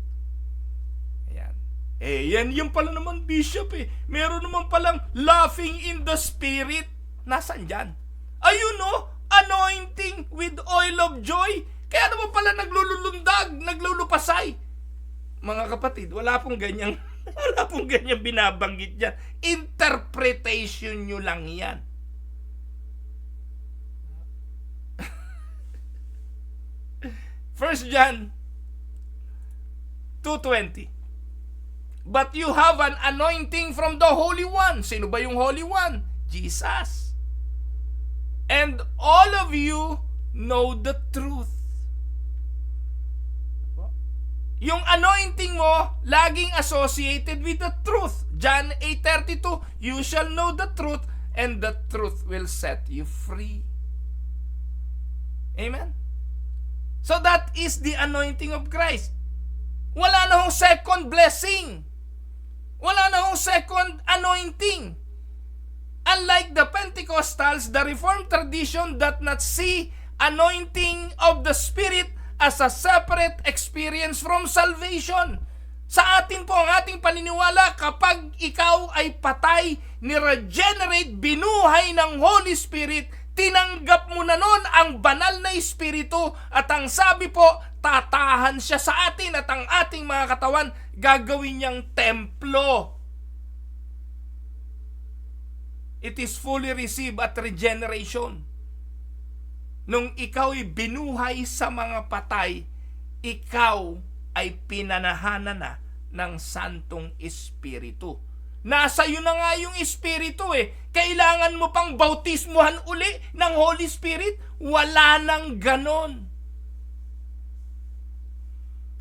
Ayan. Yan yung pala naman, Bishop Meron naman palang laughing in the spirit. Nasaan dyan? Ayun anointing with oil of joy. Kaya naman pala naglululundag, naglulupasay. Mga kapatid, wala pong ganyang binabanggit dyan. Interpretation nyo lang yan. First John 2:20. But you have an anointing from the Holy One. Sino ba yung Holy One? Jesus. And all of you know the truth. Yung anointing mo, laging associated with the truth. John 8:32, you shall know the truth, and the truth will set you free. Amen? So that is the anointing of Christ. Wala na hong second blessing. Wala na hong second anointing. Unlike the Pentecostals, the Reformed tradition does not see anointing of the Spirit as a separate experience from salvation. Sa atin po, ang ating paniniwala, kapag ikaw ay patay, ni-regenerate, binuhay ng Holy Spirit, tinanggap mo na nun ang banal na Espiritu, at ang sabi po, tatahan siya sa atin at ang ating mga katawan gagawin niyang templo. It is fully received at regeneration. Nung ikaw ay binuhay sa mga patay, ikaw ay pinanahanan na ng Santong Espiritu. Nasa iyo na nga yung Espiritu Kailangan mo pang bautismuhan uli ng Holy Spirit? Wala nang ganon.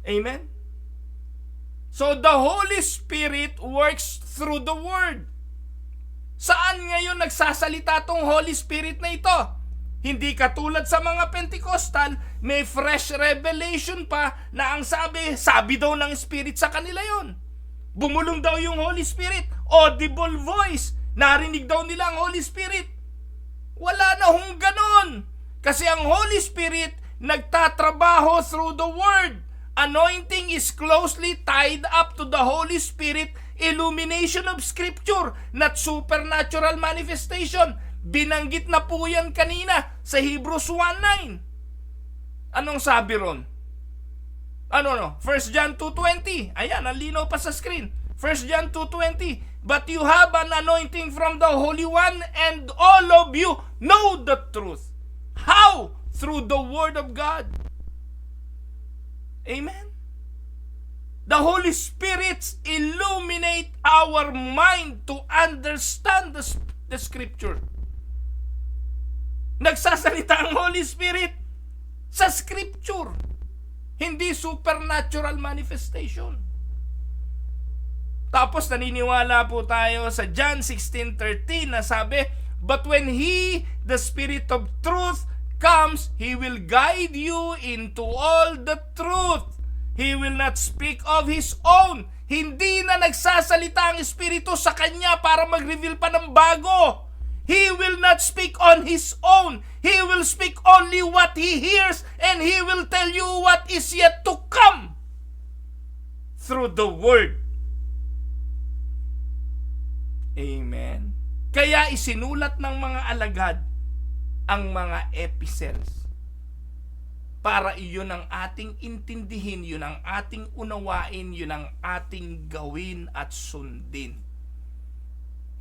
Amen? So the Holy Spirit works through the Word. Saan ngayon nagsasalita tong Holy Spirit na ito? Hindi katulad sa mga Pentecostal, may fresh revelation pa na ang sabi daw ng Spirit sa kanila yon. Bumulong daw yung Holy Spirit, audible voice, narinig daw nila ang Holy Spirit. Wala na hong ganon. Kasi ang Holy Spirit nagtatrabaho through the Word. Anointing is closely tied up to the Holy Spirit illumination of Scripture, not supernatural manifestation. Binanggit na po yan kanina sa Hebrews 1:9. Anong sabi ron? 1 John 2:20. Ayan, ang linaw pa sa screen. 1 John 2:20. But you have an anointing from the Holy One, and all of you know the truth. How? Through the Word of God. Amen? The Holy Spirit illuminate our mind to understand the Scripture. Nagsasalita ang Holy Spirit sa Scripture, hindi supernatural manifestation. Tapos naniniwala po tayo sa John 16:13 na sabi, But when He, the Spirit of truth, comes, He will guide you into all the truth. He will not speak of His own. Hindi na nagsasalita ang Espiritu sa Kanya para mag-reveal pa ng bago. He will not speak on His own. He will speak only what He hears, and He will tell you what is yet to come through the Word. Amen. Kaya isinulat ng mga alagad ang mga epistles para iyon ang ating intindihin, yun ang ating unawain, yun ang ating gawin at sundin.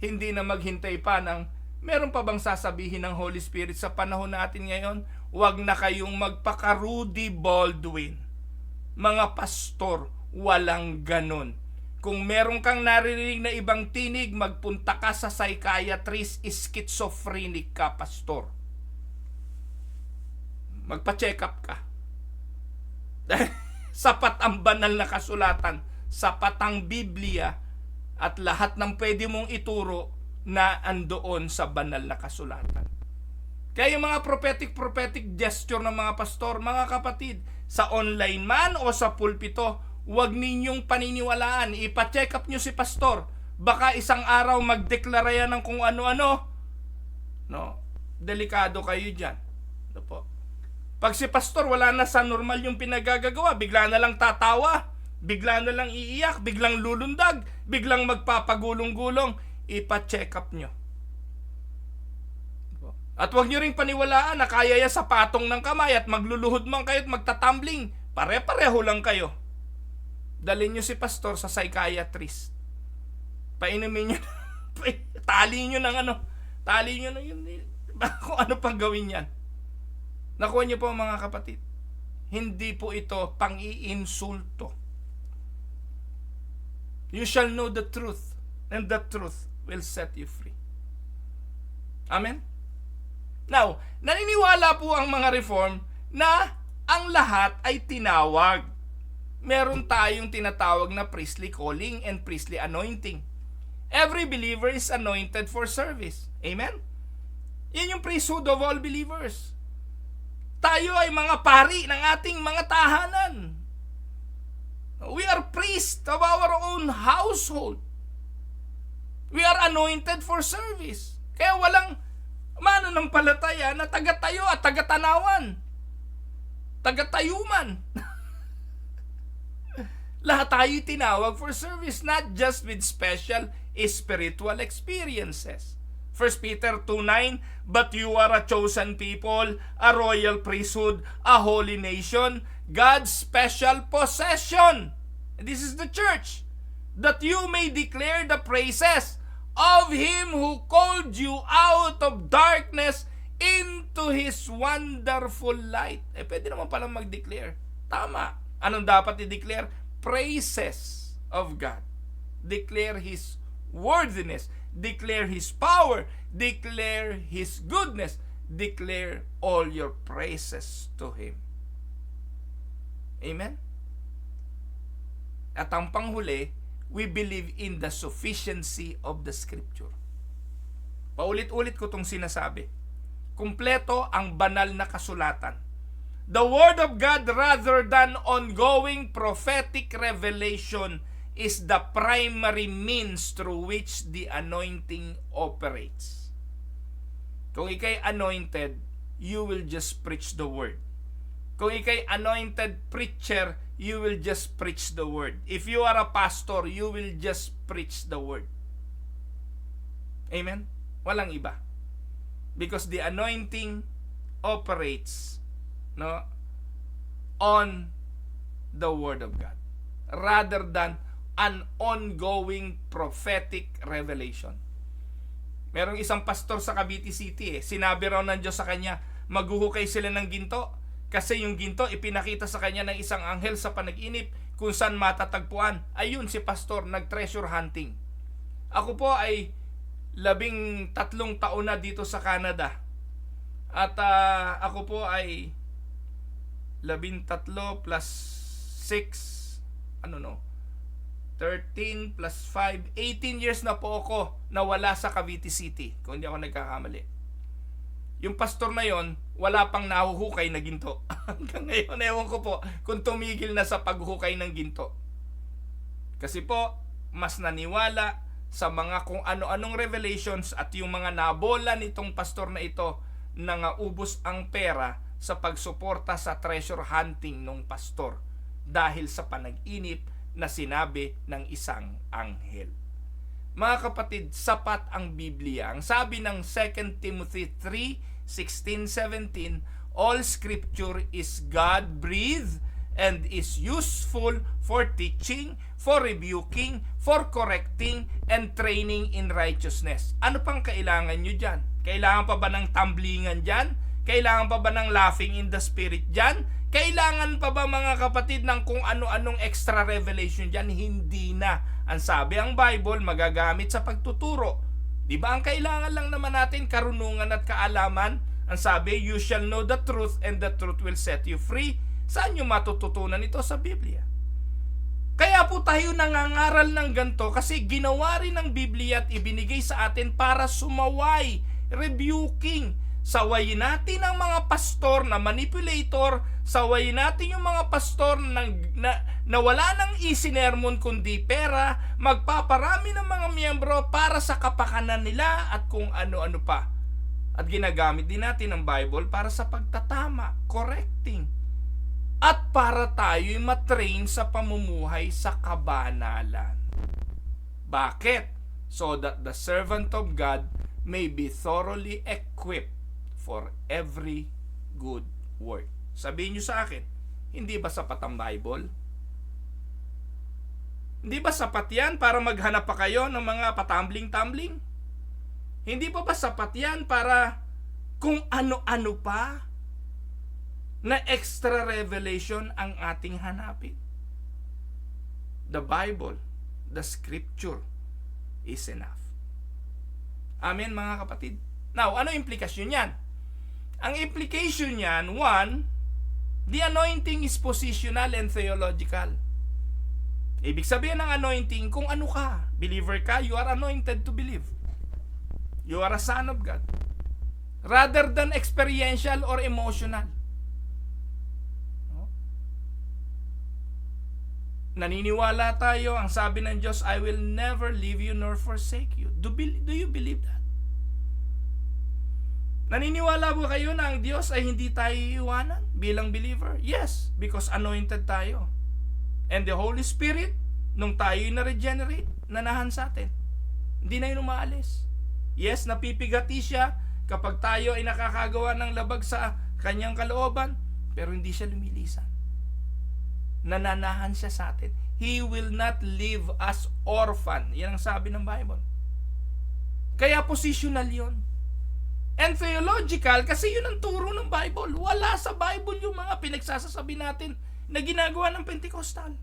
Hindi na maghintay pa ng meron pa bang sasabihin ng Holy Spirit sa panahon natin ngayon? Huwag na kayong magpaka-Rudy Baldwin. Mga pastor, walang ganon. Kung meron kang naririnig na ibang tinig, magpunta ka sa psychiatrist, schizophrenic ka, pastor. Magpa-check up ka. Sapat ang banal na kasulatan, sapat ang Biblia, at lahat ng pwede mong ituro na andoon sa banal na kasulatan. Kaya yung mga prophetic gesture ng mga pastor, mga kapatid, sa online man o sa pulpito, huwag ninyong paniniwalaan. Ipa-check up nyo si pastor. Baka isang araw magdeklara yan ng kung ano-ano. No? Delikado kayo dyan. Ano po? Pag si pastor wala na sa normal yung pinagagagawa, bigla na lang tatawa, bigla na lang iiyak, biglang lulundag, biglang magpapagulong-gulong, ipa-check up nyo. At huwag nyo ring paniwalaan na kaya yan sa patong ng kamay at magluluhod man kayo at magtatumbling. Pare-pareho lang kayo. Dalhin nyo si pastor sa psychiatrist. Painumin nyo, tali nyo ng ano, tali nyo ng yun, kung ano pang gawin yan. Nakuha nyo po mga kapatid, hindi po ito pang-iinsulto. You shall know the truth, and the truth will set you free. Amen? Now, naniniwala po ang mga reform na ang lahat ay tinawag. Meron tayong tinatawag na priestly calling and priestly anointing. Every believer is anointed for service. Amen? Yan yung priesthood of all believers. Tayo ay mga pari ng ating mga tahanan. We are priests of our own household. We are anointed for service. Kaya walang mananampalataya na taga-tayo at taga-tanawan. Taga-tayuman. Lahat tayo tinawag for service, not just with special spiritual experiences. 1 Peter 2:9, but you are a chosen people, a royal priesthood, a holy nation, God's special possession. This is the church, that you may declare the praises of Him who called you out of darkness into His wonderful light. Pwede naman palang mag-declare. Tama. Anong dapat i-declare? Praises of God. Declare His worthiness. Declare His power. Declare His goodness. Declare all your praises to Him. Amen? At ang panghuli, we believe in the sufficiency of the Scripture. Paulit-ulit ko itong sinasabi. Kumpleto ang banal na kasulatan. The Word of God, rather than ongoing prophetic revelation, is the primary means through which the anointing operates. Kung ikay anointed, you will just preach the Word. Kung ikay anointed preacher, you will just preach the Word. If you are a pastor, you will just preach the Word. Amen? Walang iba. Because the anointing operates on the Word of God rather than an ongoing prophetic revelation. Merong isang pastor sa Cavite City, sinabi raw ng Diyos sa kanya, maghuhukay sila ng ginto kasi yung ginto ipinakita sa kanya ng isang anghel sa panaginip kung saan matatagpuan. Ayun, si pastor nag-treasure hunting. Ako po ay 13 taon na dito sa Canada. At ako po ay 13 plus 6, 13 plus 5, 18 years na po ako nawala sa Cavite City, kung hindi ako nagkakamali. Yung pastor na yon, wala pang nahuhukay na ginto. Hanggang ngayon, ewan ko po kung tumigil na sa paghukay ng ginto. Kasi po, mas naniwala sa mga kung ano-anong revelations at yung mga nabola nitong pastor na ito na ubos ang pera sa pagsuporta sa treasure hunting ng pastor dahil sa panag-inip na sinabi ng isang anghel. Mga kapatid, sapat ang Biblia. Ang sabi ng 2 Timothy 3:16-17, all scripture is God-breathed and is useful for teaching, for rebuking, for correcting, and training in righteousness. Ano pang kailangan nyo dyan? Kailangan pa ba ng tumblingan dyan? Kailangan pa ba ng laughing in the spirit dyan? Kailangan pa ba mga kapatid ng kung ano-anong extra revelation dyan? Hindi na. Ang sabi ang Bible, magagamit sa pagtuturo. Di ba ang kailangan lang naman natin karunungan at kaalaman? Ang sabi, you shall know the truth and the truth will set you free. Saan nyo matututunan ito? Sa Biblia. Kaya po tayo nangangaral ng ganito kasi ginawa rin ng Biblia at ibinigay sa atin para sumaway, rebuking. Sawayin natin ang mga pastor na manipulator, sawayin natin yung mga pastor na wala nang isinermon kundi pera, magpaparami ng mga miyembro para sa kapakanan nila at kung ano-ano pa. At ginagamit din natin ang Bible para sa pagtatama, correcting. At para tayo'y matrain sa pamumuhay sa kabanalan. Bakit? So that the servant of God may be thoroughly equipped for every good work. Sabihin nyo sa akin, hindi ba sapat ang Bible? Hindi ba sapat yan para maghanap pa kayo ng mga patambling-tambling? Hindi ba sapat yan para kung ano-ano pa na extra revelation ang ating hanapin? The Bible, the Scripture is enough. Amen mga kapatid. Now, ano implikasyon yan? Ang implication niyan, one, the anointing is positional and theological. Ibig sabihin ng anointing, kung ano ka, believer ka, you are anointed to believe. You are a son of God. Rather than experiential or emotional. Naniniwala tayo, ang sabi ng Diyos, I will never leave you nor forsake you. Do you believe that? Naniniwala ba kayo na ang Diyos ay hindi tayo iiwanan bilang believer? Yes, because anointed tayo. And the Holy Spirit, nung tayo'y na-regenerate, nanahan sa atin. Hindi na yun umaalis. Yes, napipigati siya kapag tayo ay nakakagawa ng labag sa kanyang kalooban, pero hindi siya lumilisan. Nananahan siya sa atin. He will not leave us orphan. Yan ang sabi ng Bible. Kaya positional yun. And theological, kasi yun ang turo ng Bible. Wala sa Bible yung mga pinagsasasabi natin na ginagawa ng Pentecostal.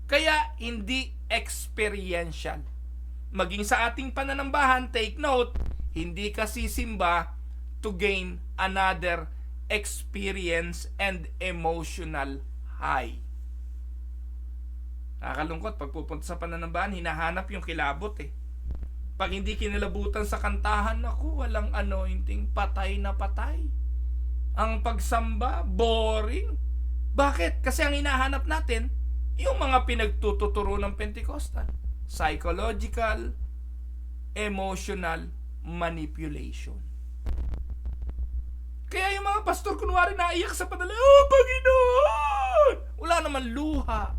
Kaya hindi experiential. Maging sa ating pananambahan, take note, hindi ka sisimba to gain another experience and emotional high. Nakakalungkot, pag pupunta sa pananambahan, hinahanap yung kilabot eh. Pag hindi kinalabutan sa kantahan, naku, walang anointing, patay na patay. Ang pagsamba, boring. Bakit? Kasi ang hinahanap natin, yung mga pinagtututuro ng Pentecostal. Psychological, emotional manipulation. Kaya yung mga pastor kunwari naiyak sa padala, oh, Panginoon! Wala naman luha.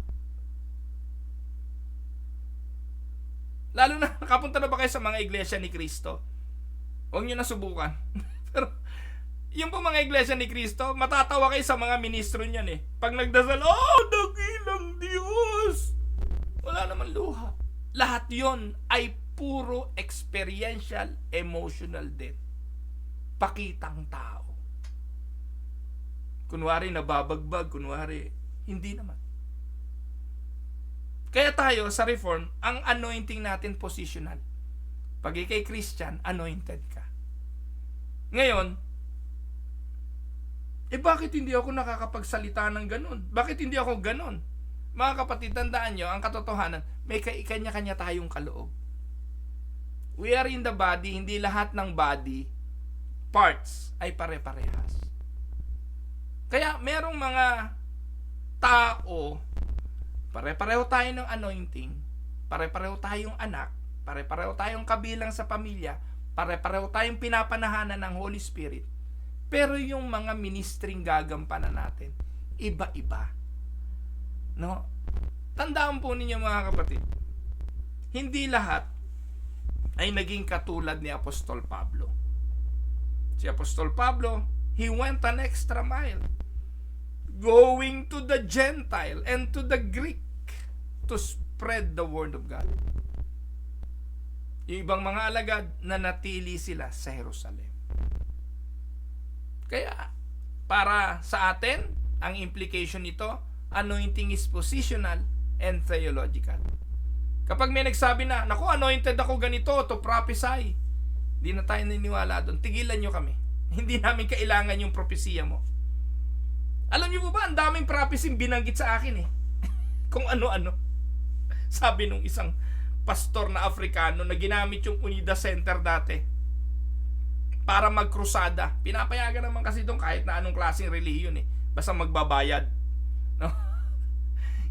Lalo na, nakapunta na ba kayo sa mga iglesia ni Cristo? Huwag nyo na subukan. Pero, yung po mga iglesia ni Cristo, matatawa kayo sa mga ministro niyan eh. Pag nagdasal, oh, dakilang Diyos! Wala naman luha. Lahat yon ay puro experiential, emotional din. Pakitang tao. Kunwari nababagbag, kunwari, hindi naman. Kaya tayo sa Reform, ang anointing natin positional. Pag ikay Christian, anointed ka. Ngayon, bakit hindi ako nakakapagsalita ng ganun? Bakit hindi ako ganun? Mga kapatid, tandaan nyo, ang katotohanan, may kanya-kanya tayong kaloob. We are in the body, hindi lahat ng body parts ay pare-parehas. Kaya merong mga tao, pare-pareho tayo ng anointing, pare-pareho tayong anak, pare-pareho tayong kabilang sa pamilya, pare-pareho tayong pinapanahanan ng Holy Spirit. Pero yung mga ministering gagampanan natin, iba-iba. No? Tandaan po ninyo mga kapatid, hindi lahat ay naging katulad ni Apostol Pablo. Si Apostol Pablo, he went an extra mile, going to the Gentile and to the Greek to spread the word of God. Yung ibang mga alagad, nanatili sila sa Jerusalem. Kaya, para sa atin, ang implication nito, anointing is positional and theological. Kapag may nagsabi na, naku, anointed ako ganito to prophesy, di na tayo naniniwala doon. Tigilan nyo kami. Hindi namin kailangan yung propesiya mo. Alam nyo po ba, ang daming prophecy binanggit sa akin eh. Kung ano-ano. Sabi nung isang pastor na Afrikano na ginamit yung Unida Center dati para magkrusada. Pinapayagan naman kasi doon kahit na anong klaseng relihiyon eh. Basta magbabayad. No?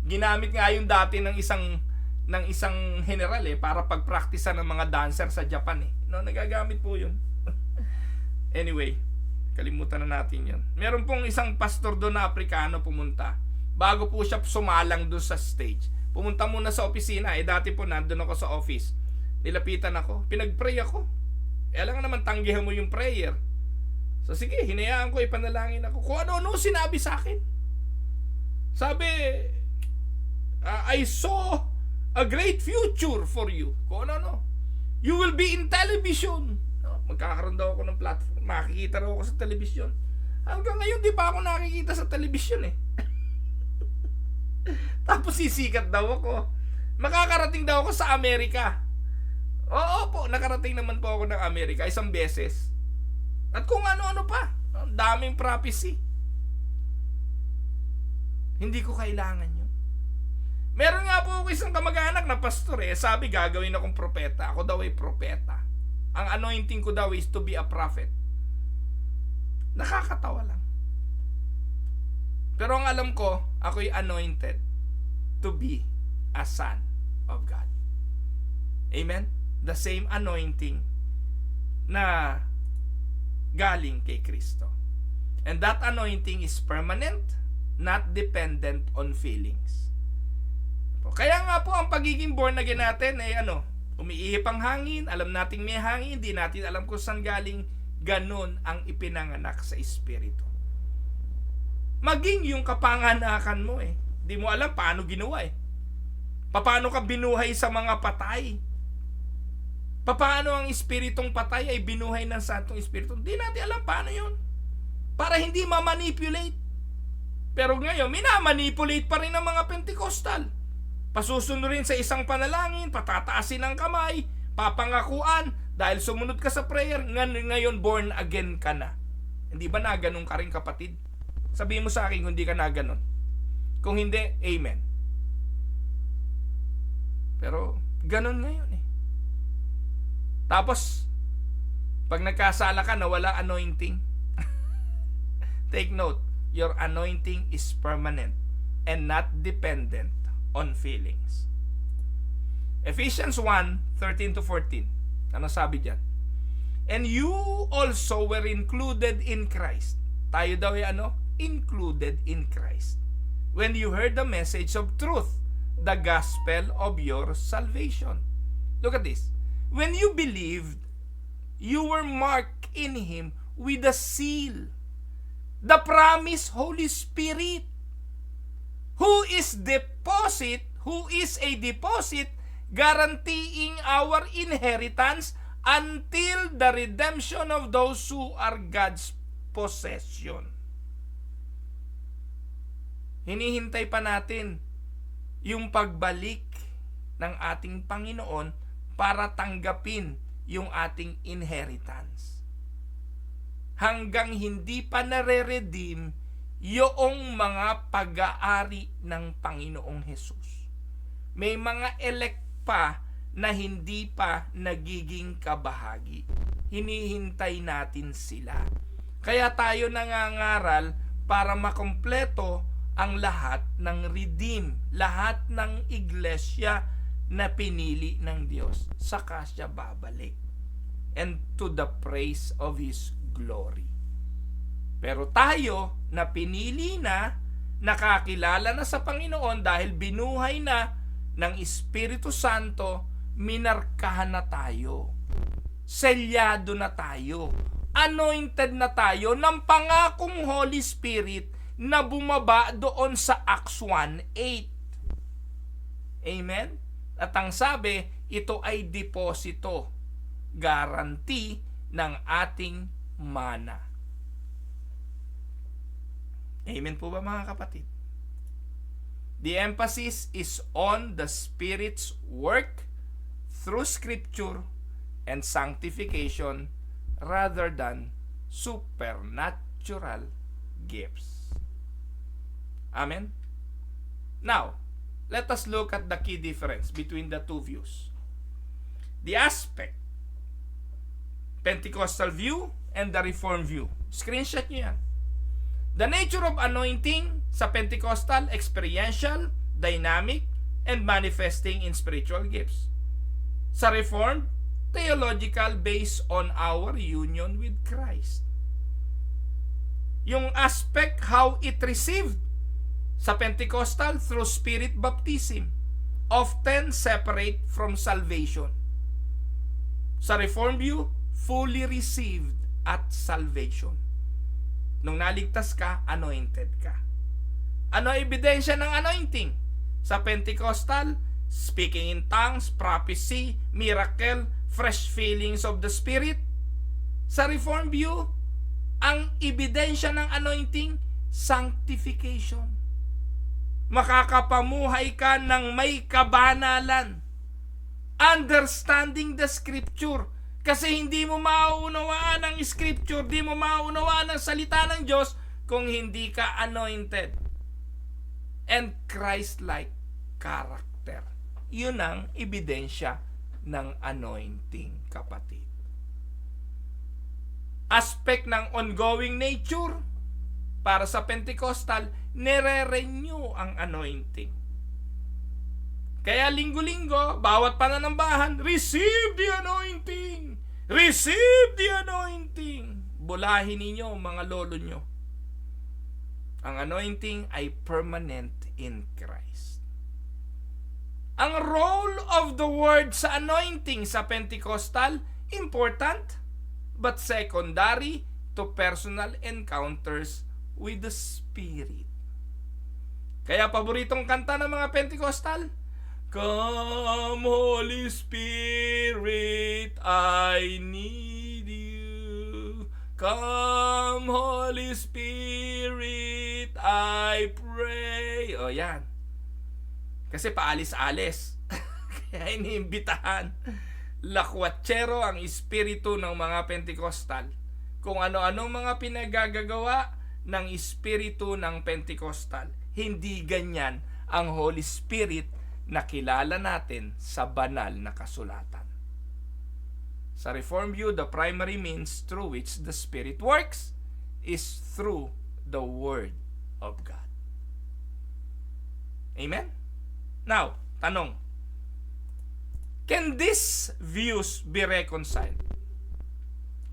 Ginamit nga yung dati ng isang general eh para pagpraktisa ng mga dancer sa Japan eh. No, nagagamit po 'yun. Anyway, kalimutan na natin 'yon. Meron pong isang pastor doon na Afrikano pumunta. Bago po siya sumalang doon sa stage, pumunta muna sa opisina. Dati po nandoon ako sa office. Nilapitan ako, pinag-pray ako. Alam naman tanggihan mo yung prayer. So sige, hinayaan ko, ipanalangin ako. Kung ano-ano sinabi sa akin. Sabi, I saw a great future for you. Kung ano-ano. You will be in television. Magkakaroon daw ako ng platform. Makikita raw ako sa television. Hanggang ngayon, di pa ako nakikita sa television eh. Tapos sisikat daw ako. Makakarating daw ako sa Amerika. Oo po, nakarating naman po ako ng Amerika isang beses. At kung ano-ano pa. Ang daming prophecy. Hindi ko kailangan yun. Meron nga po ako isang kamag-anak na pastor eh. Sabi gagawin akong propeta. Ako daw ay propeta. Ang anointing ko daw is to be a prophet. Nakakatawa lang. Pero ang alam ko, ako'y anointed to be a son of God. Amen? The same anointing na galing kay Kristo. And that anointing is permanent, not dependent on feelings. Kaya nga po ang pagiging born again natin ay umiihip ang hangin, alam nating may hangin, hindi natin alam kung saan galing, ganun ang ipinanganak sa Espiritu. Maging yung kapanganakan mo di mo alam paano ginawa paano ka binuhay sa mga patay. Paano ang espiritong patay ay binuhay ng Santong Espiritu? Hindi natin alam paano yun. Para hindi ma-manipulate. Pero ngayon, minamanipulate pa rin ng mga Pentecostal. Pasusunurin sa isang panalangin, patataasin ang kamay, papangakuan, dahil sumunod ka sa prayer, ngayon born again ka na. Hindi ba na ganun ka rin kapatid? Sabihin mo sa akin kung hindi ka na ganun. Kung hindi, amen. Pero ganun ngayon Tapos, pag nagkasala ka na wala anointing, take note, your anointing is permanent and not dependent on feelings. Ephesians 1:13-14. Ano sabi diyan? And you also were included in Christ. Tayo daw ay included in Christ. When you heard the message of truth, the gospel of your salvation. Look at this. When you believed, you were marked in Him with a seal, the promised Holy Spirit, who is a deposit guaranteeing our inheritance until the redemption of those who are God's possession. Hinihintay pa natin yung pagbalik ng ating Panginoon para tanggapin yung ating inheritance. Hanggang hindi pa nare-redeem Yoong mga pag-aari ng Panginoong Hesus. May mga elect pa na hindi pa nagiging kabahagi. Hinihintay natin sila. Kaya tayo nangangaral para makumpleto ang lahat ng redeem, lahat ng iglesia na pinili ng Diyos. Saka siya babalik. And to the praise of His glory. Pero tayo na pinili na, nakakilala na sa Panginoon dahil binuhay na ng Espiritu Santo, minarkahan na tayo. Selyado na tayo. Anointed na tayo ng pangakong Holy Spirit na bumaba doon sa Acts 1:8. Amen? At ang sabi, ito ay deposito, guarantee ng ating mana. Amen po ba mga kapatid? The emphasis is on the Spirit's work through Scripture and sanctification rather than supernatural gifts. Amen? Now, let us look at the key difference between the two views. The aspect, Pentecostal view and the Reformed view. Screenshot nyo yan. The nature of anointing sa Pentecostal, experiential, dynamic, and manifesting in spiritual gifts. Sa Reformed, theological based on our union with Christ. Yung aspect how it received sa Pentecostal through Spirit baptism, often separate from salvation. Sa Reformed view, fully received at salvation. Nung naligtas ka, anointed ka. Ano ebidensya ng anointing? Sa Pentecostal, speaking in tongues, prophecy, miracle, fresh feelings of the Spirit. Sa Reformed view, ang ebidensya ng anointing, sanctification. Makakapamuhay ka ng may kabanalan. Understanding the Scripture. Kasi hindi mo mauunawaan ang Scripture, hindi mo mauunawaan ang salita ng Diyos kung hindi ka anointed. And Christ-like character. Yun ang ebidensya ng anointing, kapatid. Aspect ng ongoing nature, para sa Pentecostal, nire-renew ang anointing. Kaya linggo-linggo, bawat pananambahan, receive the anointing! Receive the anointing! Bulahin ninyo mga lolo nyo. Ang anointing ay permanent in Christ. Ang role of the word sa anointing sa Pentecostal, important, but secondary to personal encounters with the Spirit. Kaya paboritong kanta ng mga Pentecostal, Come Holy Spirit, I need you. Come Holy Spirit, I pray. O yan. Kasi paalis-alis. Kaya iniimbitahan. Lakwatsero ang espiritu ng mga Pentecostal. Kung ano-anong mga pinagagagawa ng espiritu ng Pentecostal. Hindi ganyan ang Holy Spirit na kilala natin sa banal na kasulatan. Sa Reformed view, the primary means through which the Spirit works is through the Word of God. Amen? Now, tanong. Can these views be reconciled?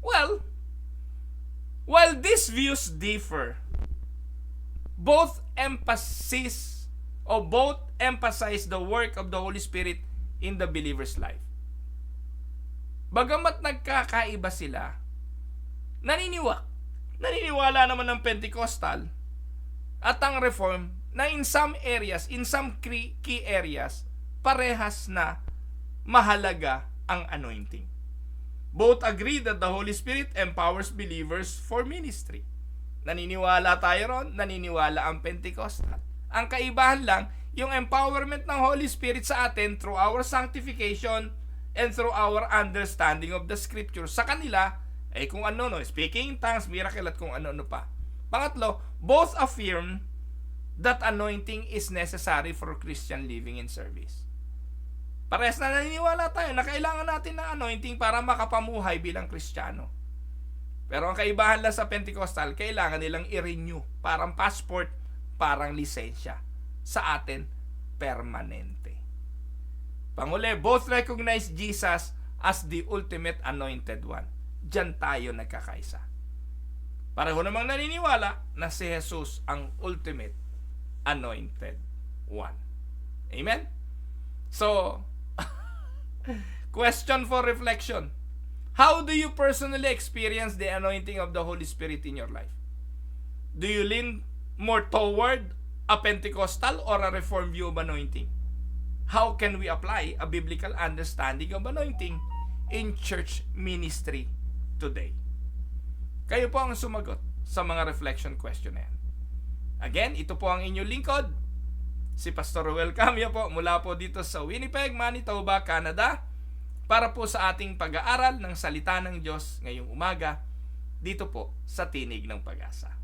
Well, while these views differ, both emphasize the work of the Holy Spirit in the believer's life. Bagamat nagkakaiba sila, naniniwala naman ng Pentecostal at ang Reform na in some areas, in some key areas, parehas na mahalaga ang anointing. Both agree that the Holy Spirit empowers believers for ministry. Naniniwala tayo ron, naniniwala ang Pentecostal. Ang kaibahan lang, yung empowerment ng Holy Spirit sa atin through our sanctification and through our understanding of the Scripture. Sa kanila, ay kung ano, speaking in tongues, miracle at kung ano-ano pa. Pangatlo, both affirm that anointing is necessary for Christian living and service. Parehas na naniniwala tayo na kailangan natin ng anointing para makapamuhay bilang Kristiyano. Pero ang kaibahan lang sa Pentecostal, kailangan nilang i-renew. Parang passport, parang lisensya. Sa atin, permanente. Panguli, both recognize Jesus as the ultimate anointed one. Diyan tayo nagkakaisa. Pareho namang naniniwala na si Jesus ang ultimate anointed one. Amen? So, question for reflection. How do you personally experience the anointing of the Holy Spirit in your life? Do you lean more toward a Pentecostal or a Reformed view of anointing? How can we apply a biblical understanding of anointing in church ministry today? Kayo po ang sumagot sa mga reflection question na yan. Again, ito po ang inyong lingkod, si Pastor Ruel Camia po, mula po dito sa Winnipeg, Manitoba, Canada, para po sa ating pag-aaral ng salita ng Diyos ngayong umaga, dito po sa Tinig ng Pag-asa.